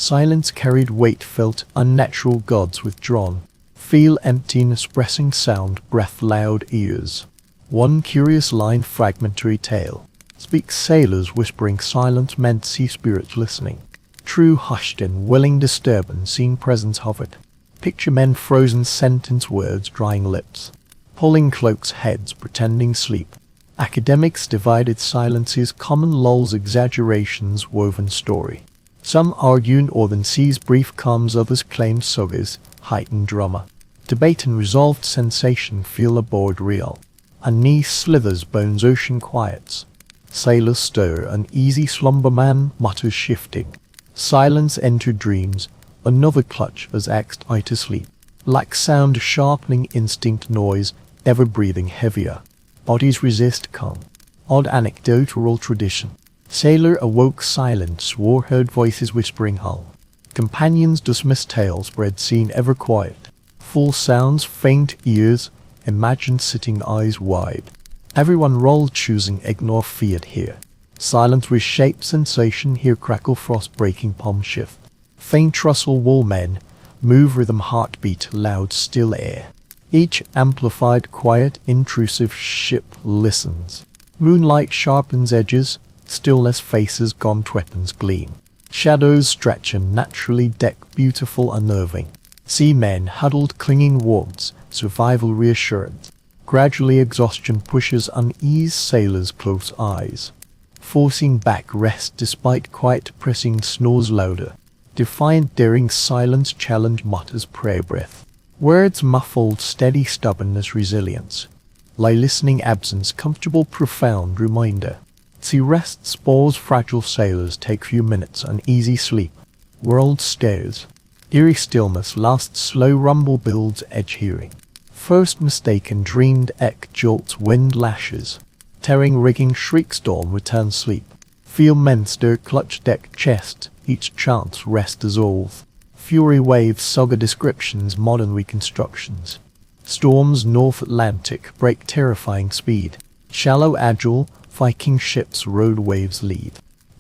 A: Silence carried weight, felt unnatural, gods withdrawn. Feel emptiness, pressing sound, breath, loud ears. One curious line, fragmentary tale. Speak sailors whispering, silent meant sea spirits listening. True hushed in willing disturbance, seen presence hovered. Picture men frozen, sentence words, drying lips. Pulling cloaks, heads, pretending sleep. Academics divided silences, common lulls, exaggerations, woven story. Some argue northern seas, brief calms, others claim sagas, heightened drama. Debate and resolved sensation, feel aboard real. A knee slithers, bones, ocean quiets. Sailors stir, uneasy slumber, man mutters shifting. Silence enter dreams, another clutch as axed eye to sleep. Like sound, sharpening instinct, noise, ever breathing heavier. Bodies resist calm. Odd anecdote, oral tradition. Sailor awoke silent, swore, heard voices whispering hull. Companions dismiss tales, spread scene ever quiet. Full sounds, faint ears, imagined sitting, eyes wide. Everyone rolled, choosing ignore, feared here. Silent reshape sensation, here crackle, frost breaking, palm shift. Faint rustle, wall men, move rhythm, heartbeat, loud still air. Each amplified, quiet, intrusive, ship listens. Moonlight sharpens edges, stillness faces, gaunt weapons gleam. Shadows stretch and naturally deck, beautiful, unnerving. Seamen huddled, clinging wards, survival reassurance. Gradually exhaustion pushes unease, sailors close eyes. Forcing back, rest despite quiet, pressing, snores louder. Defiant, daring, silence, challenge, mutters, prayer breath. Words muffled, steady, stubbornness, resilience. Lie listening, absence, comfortable, profound, reminder. See rest, spores, fragile sailors take few minutes, uneasy sleep. World stares. Eerie stillness lasts, slow rumble builds, edge hearing. First mistaken, dreamed, jolts, wind lashes. Tearing rigging, shriek, storm, return sleep. Feel men stir, clutch deck, chest, each chance, rest dissolve. Fury waves, saga descriptions, modern reconstructions. Storms, North Atlantic, break terrifying speed. Shallow, agile, Viking ships, road waves lead.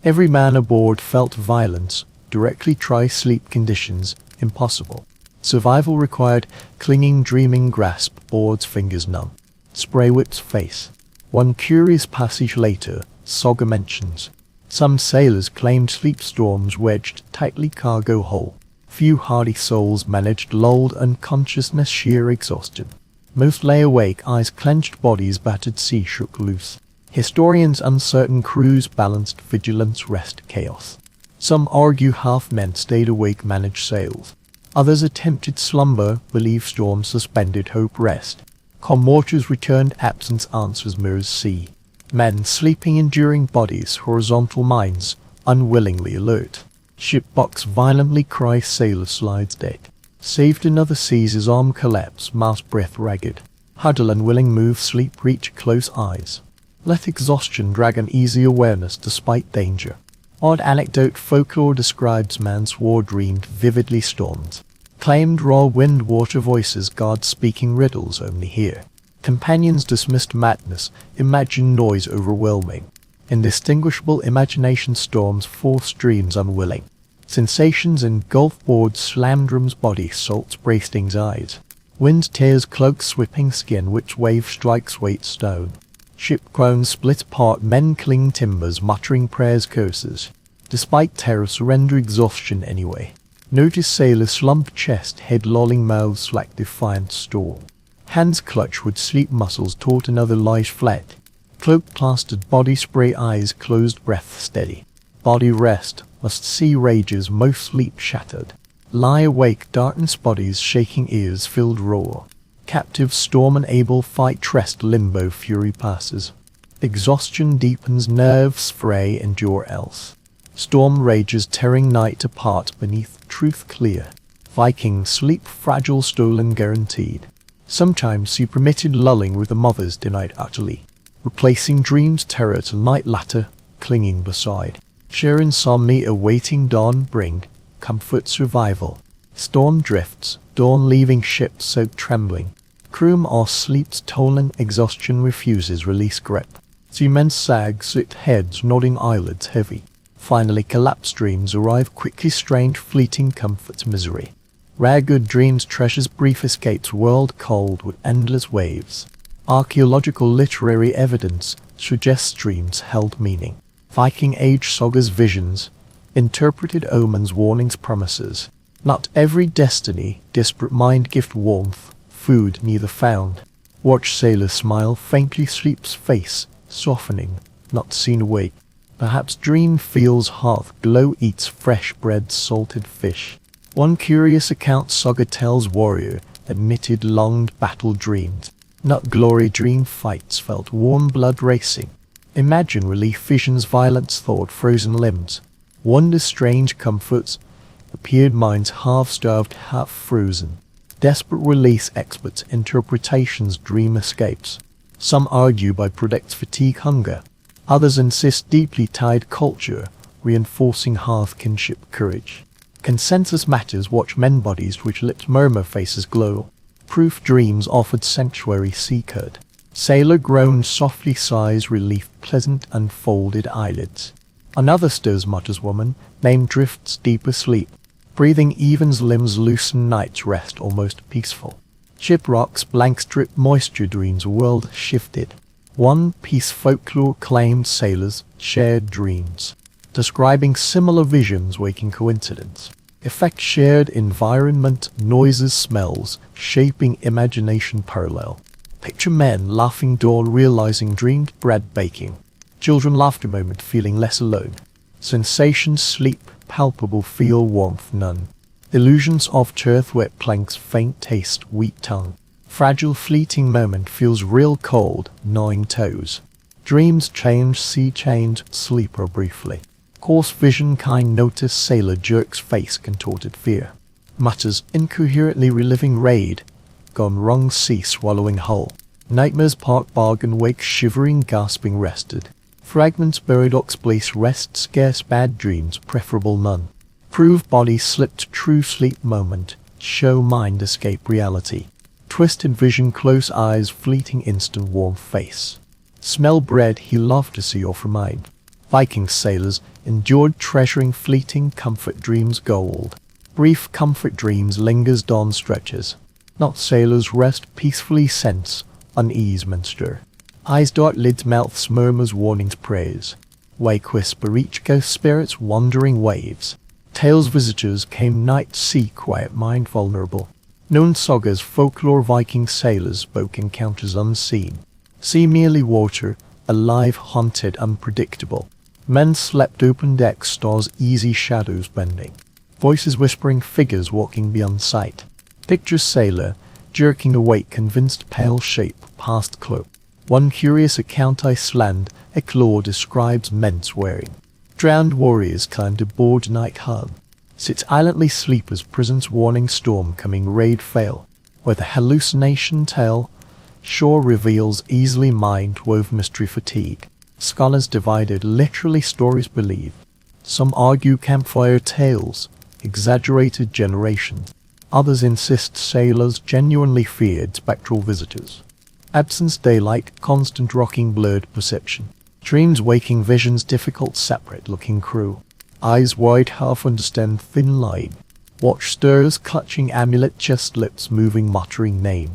A: Every man aboard felt violence, directly try sleep conditions, impossible. Survival required, clinging, dreaming, grasp, boards, fingers numb. Spray whips face. One curious passage later, saga mentions. Some sailors claimed sleep storms wedged tightly cargo hold. Few hardy souls managed, lulled, unconsciousness, sheer exhaustion. Most lay awake, eyes clenched, bodies battered, sea shook loose. Historians uncertain, crews balanced, vigilance, rest, chaos. Some argue half men stayed awake managed sails. Others attempted slumber, believe storms suspended hope rest. Calm waters returned, absence answers mirrors sea. Men sleeping enduring bodies, horizontal minds, unwillingly alert. Ship box violently cry, sailor slides dead. Saved another sees his arm collapse, mouse breath ragged. Huddle unwilling move, sleep reach, close eyes. Let exhaustion drag an easy awareness despite danger. Odd anecdote folklore describes man's war dreamed vividly storms. Claimed raw wind water voices gods speaking riddles only hear. Companions dismissed madness, imagined noise overwhelming. Indistinguishable imagination storms force dreams unwilling. Sensations engulf board slam drums body salts bracings eyes. Wind tears cloak sweeping skin which wave strikes weight stone. Ship groans split apart men cling timbers muttering prayers curses. Despite terror surrender exhaustion anyway. Notice sailors slump chest head lolling mouths slack defiant stall. Hands clutch with sleep muscles taut another lies flat. Cloak plastered body spray eyes closed breath steady. Body rest must see rages most sleep shattered. Lie awake darkness bodies shaking ears filled roar. Captive storm unable fight trest limbo fury passes. Exhaustion deepens nerves fray endure else. Storm rages tearing night apart beneath truth clear. Vikings sleep fragile stolen guaranteed. Sometimes he permitted lulling with the mothers denied utterly. Replacing dreams terror to night latter clinging beside. Share insomnia awaiting dawn bring comfort survival. Storm drifts, dawn leaving ship soaked trembling. Crew or sleeps tolan exhaustion refuses release grip. Seamen sag sit heads nodding eyelids heavy. Finally collapsed dreams arrive quickly strained fleeting comforts misery. Rare good dreams treasures brief escapes world cold with endless waves. Archaeological literary evidence suggests dreams held meaning. Viking age sagas visions, interpreted omens warnings promises. Not every destiny, disparate mind gift warmth, food neither found. Watch sailor smile faintly sleep's face, softening, not seen awake. Perhaps dream feels hearth glow eats fresh bread salted fish. One curious account saga tells warrior admitted longed battle dreamed. Not glory dream fights felt warm blood racing. Imagine relief visions violence thought frozen limbs. Wonder strange comforts appeared minds half starved half frozen. Desperate release experts interpretations dream escapes. Some argue by predicts fatigue hunger. Others insist deeply tied culture, reinforcing hearth kinship courage. Consensus matters watch men bodies which lips murmur faces glow. Proof dreams offered sanctuary seekered. Sailor groaned softly sighs relief pleasant unfolded eyelids. Another stirs mutters woman, named drifts deep asleep. Breathing evens limbs loosen night's rest almost peaceful. Ship rocks blank strip moisture dreams world shifted. One piece folklore claimed sailors shared dreams. Describing similar visions waking coincidence. Effect shared environment noises smells shaping imagination parallel. Picture men laughing dawn realizing dreamed bread baking. Children laughter moment feeling less alone. Sensations sleep palpable feel warmth none. Illusions of turf wet planks faint taste wheat tongue. Fragile fleeting moment feels real cold gnawing toes. Dreams change sea change sleeper briefly. Coarse vision kind notice sailor jerks face contorted fear. Mutters incoherently reliving raid. Gone wrong sea swallowing hull. Nightmares park bargain wake shivering gasping rested. Fragments buried ox-place rest scarce bad dreams preferable none. Prove body slipped true sleep moment. Show mind escape reality. Twisted vision close eyes fleeting instant warm face. Smell bread he loved to see or for mine. Viking sailors endured treasuring fleeting comfort dreams gold. Brief comfort dreams lingers dawn stretches. Not sailors rest peacefully sense unease stir. Eyes dart lids mouths murmurs warnings praise. Wake whisper each ghost spirits wandering waves. Tales visitors came night sea quiet mind vulnerable. Known sagas folklore Viking sailors spoke encounters unseen. Sea merely water, alive haunted unpredictable. Men slept open deck, stars easy, shadows bending. Voices whispering, figures walking beyond sight. Picture sailor, jerking awake, convinced, pale shape, past cloak. One curious account Iceland, Eclore describes men swearing. Drowned warriors climbed aboard night hub. Sit silently, sleepers, prisons warning, storm coming, raid fail. Where the hallucination tale, shore reveals easily, mind wove mystery, fatigue. Scholars divided, literally stories believe. Some argue campfire tales, exaggerated generations. Others insist sailors genuinely feared spectral visitors. Absence, daylight, constant rocking, blurred perception. Dreams, waking visions, difficult, separate-looking crew. Eyes wide, half understand, thin line. Watch stirs, clutching amulet, chest, lips moving, muttering name.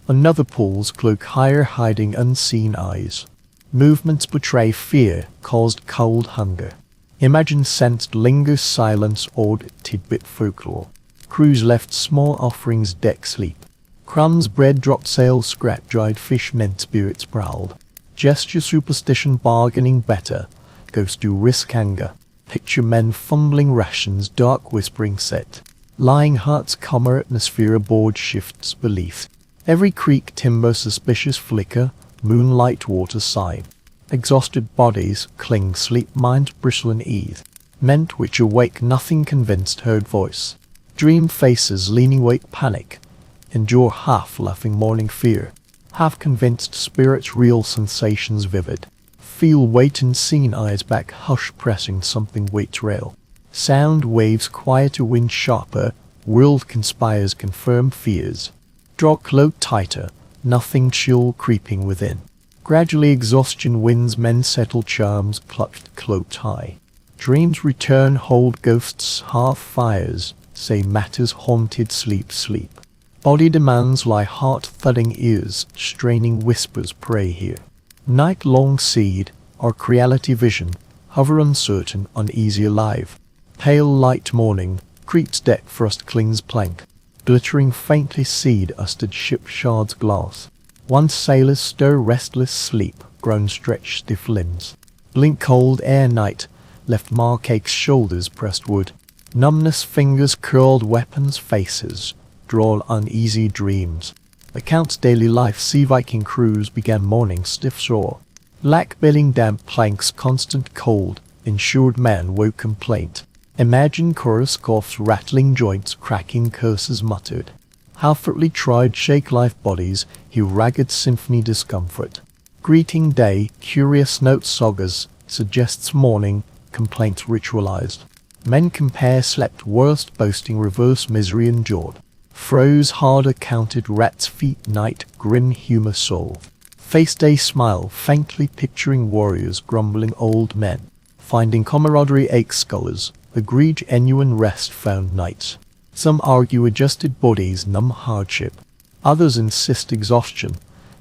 A: Another pulls cloak higher, hiding unseen eyes. Movements betray fear, caused cold hunger. Imagine sensed, lingers, silence, awed, tidbit folklore. Crews left small offerings, deck sleep. Crumbs, bread dropped, sail scrap, dried fish meant, spirits prowled. Gesture, superstition, bargaining better. Ghost do risk anger. Picture men fumbling rations, dark whispering set. Lying hearts, calmer atmosphere aboard shifts belief. Every creak, timber, suspicious flicker, moonlight, water sign. Exhausted bodies cling, sleep, minds bristle in ease. Meant which awake, nothing convinced, heard voice. Dream faces, leaning, wake, panic. Endure, half laughing, morning fear. Half convinced, spirits real, sensations vivid. Feel, wait, and seen, eyes back, hush, pressing, something waits, rail. Sound, waves, quieter, wind sharper, world conspires, confirm fears. Draw cloak tighter, nothing chill, creeping within. Gradually exhaustion wins, men settle, charms clutched, cloaked high. Dreams return, hold ghosts, half fires, say matters haunted, sleep, sleep. Body demands lie, heart thudding, ears straining, whispers pray here. Night long seed, arc reality vision, hover uncertain, uneasy alive. Pale light morning, creeps deck, frost clings plank. Glittering faintly, seed usted ship shards glass. Once sailors stir, restless sleep, grown stretch stiff limbs. Blink cold air, night, left mark aches, shoulders pressed wood. Numbness, fingers curled, weapons, faces, draw uneasy dreams. Accounts daily life, sea Viking crews began morning, stiff shore. Lack billing, damp planks, constant cold, insured man woke complaint. Imagine chorus coughs, rattling joints, cracking curses muttered. Half-footly tried, shake life bodies, hew ragged symphony discomfort. Greeting day, curious notes, sagas, suggests morning, complaints ritualized. Men compare, slept worst, boasting reverse, misery endured. Froze harder, counted rats, feet, night, grim humor soul. Face day, smile, faintly picturing warriors, grumbling old men. Finding camaraderie, ache scholars, agreed, genuine rest found nights. Some argue adjusted bodies numb hardship. Others insist exhaustion,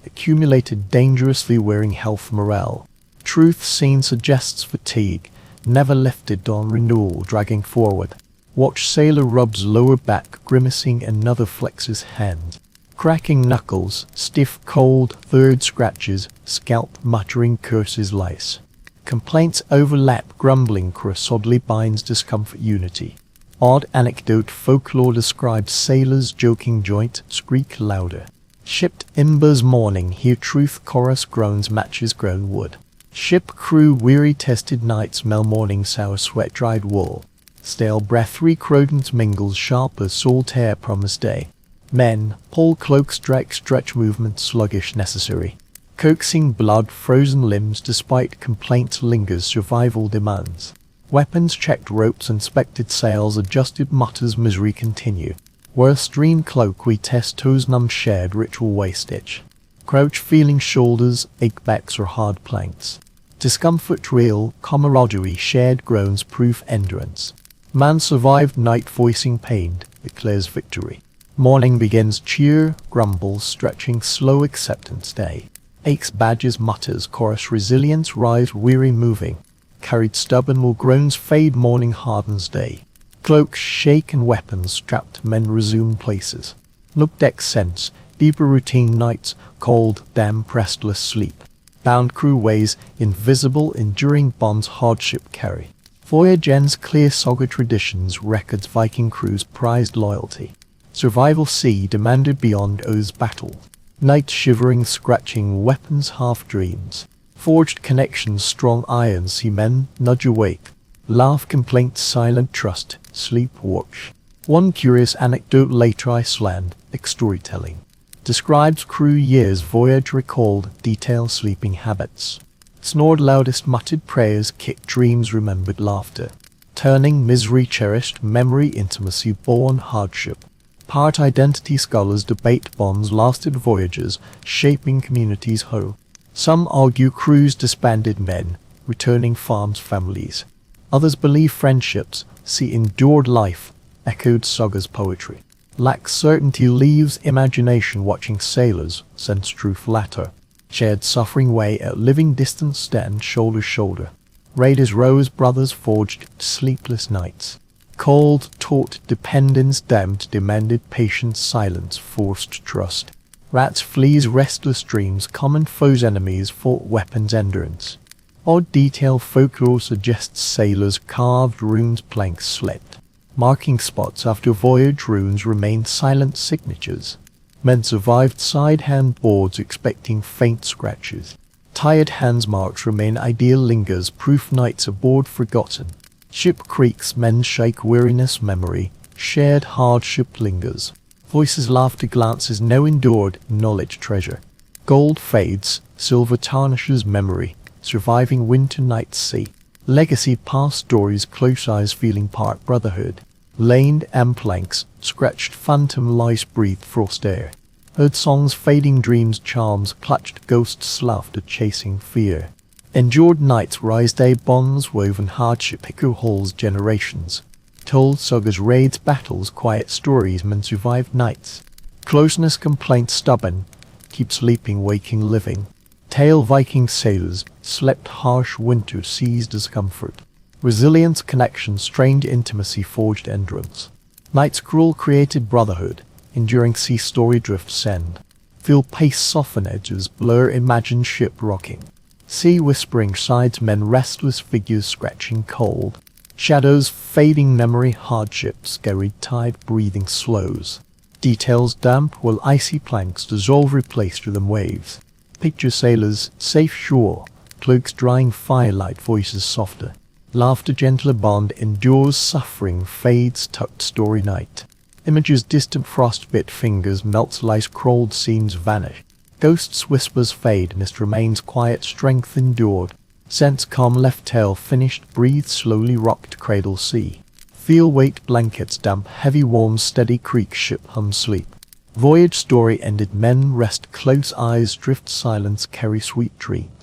A: accumulated dangerously, wearing health morale. Truth seen suggests fatigue, never lifted on renewal, dragging forward. Watch sailor rubs lower back, grimacing, another flexes hand. Cracking knuckles, stiff, cold, third scratches, scalp muttering curses lice. Complaints overlap, grumbling cross oddly binds discomfort unity. Odd anecdote, folklore describes sailors joking joint, squeak louder. Shipped embers morning, hear truth, chorus groans, matches grown wood. Ship crew weary, tested night, smell morning, sour sweat, dried wool. Stale breath, three rodents mingles, sharper salt air, promise day. Men, pull cloak, strike, stretch movement, sluggish necessary. Coaxing blood, frozen limbs, despite complaints lingers, survival demands. Weapons checked, ropes inspected, sails adjusted, mutters misery continue. Worst dream cloak, we test toes numb, shared ritual wastage. Crouch feeling shoulders, ache backs or hard planks. Discomfort real, camaraderie shared, groans proof endurance. Man survived night, voicing pain, declares victory. Morning begins, cheer, grumbles, stretching, slow acceptance day. Aches, badges, mutters, chorus, resilience, rise, weary, moving. Carried stubborn will groans fade, morning hardens day. Cloaks shake and weapons strapped, men resume places. Look deck sense, deeper routine nights, cold, damp, restless sleep. bound crew ways, invisible, enduring bonds hardship carry. Voyages clear saga traditions records Viking crews prized loyalty. Survival sea demanded beyond O's battle. Night shivering, scratching weapons, half dreams. Forged connections, strong iron seamen nudge awake. Laugh, complaint, silent trust, sleep, watch. One curious anecdote later Iceland, storytelling. Describes crew years voyage recalled, detailed sleeping habits. Snored loudest, muttered prayers, kicked dreams, remembered laughter. Turning misery, cherished memory, intimacy, born hardship. Part identity, scholars debate bonds, lasted voyages, shaping communities whole. Some argue crews disbanded men, returning farms, families. Others believe friendships, see endured life, echoed saga's poetry. Lacks certainty, leaves imagination, watching sailors, sense truth latter. Shared suffering, way at living distance, stand shoulder to shoulder. Raiders rose, brothers forged sleepless nights. Cold, taught dependence, damned, demanded patience, silence, forced trust. Rats, fleas, restless dreams, common foes, enemies, fought weapons, endurance. Odd detail, folklore suggests sailors carved runes, planks, slept. Marking spots after voyage, runes remain silent signatures. Men survived side hand boards, expecting faint scratches. Tired hands, marks remain, ideal lingers, proof nights aboard forgotten. Ship creaks, men shake, weariness, memory, shared hardship lingers. Voices, laughter, glances, no endured, knowledge, treasure. Gold fades, silver tarnishes memory, surviving winter nights sea. Legacy, past stories, close eyes, feeling part, brotherhood. Laned planks, scratched phantom lice, breathed frost air. Heard songs, fading dreams, charms, clutched ghosts, laughter, chasing fear. Endured nights, rise day bonds, woven hardship, echo halls, generations. Told sagas, raids, battles, quiet stories, men survived nights. Closeness, complaint, stubborn, keep sleeping, waking, living. Tale, Viking sailors, slept harsh winter, seas discomfort. Resilience, connection, strained intimacy, forged endurance. Night's cruel created brotherhood, enduring sea story drifts send. Feel pace, soften edges, blur, imagine ship rocking. Sea whispering sides, men restless figures scratching cold. Shadows, fading memory, hardship, scary tide, breathing slows. Details damp, while icy planks dissolve, replaced with them waves. Picture sailors, safe shore, cloaks drying, firelight, voices softer. Laughter, gentler bond, endures suffering, fades, tucked story night. Images, distant frostbit fingers, melts, lies, crawled scenes vanish. Ghosts, whispers fade, mist remains, quiet strength endured. Sense calm, left tail finished, breathe slowly, rocked cradle sea. Feel weight, blankets damp, heavy warm, steady creak, ship hum, sleep. Voyage story ended, men rest, close eyes drift, silence carry sweet dreams.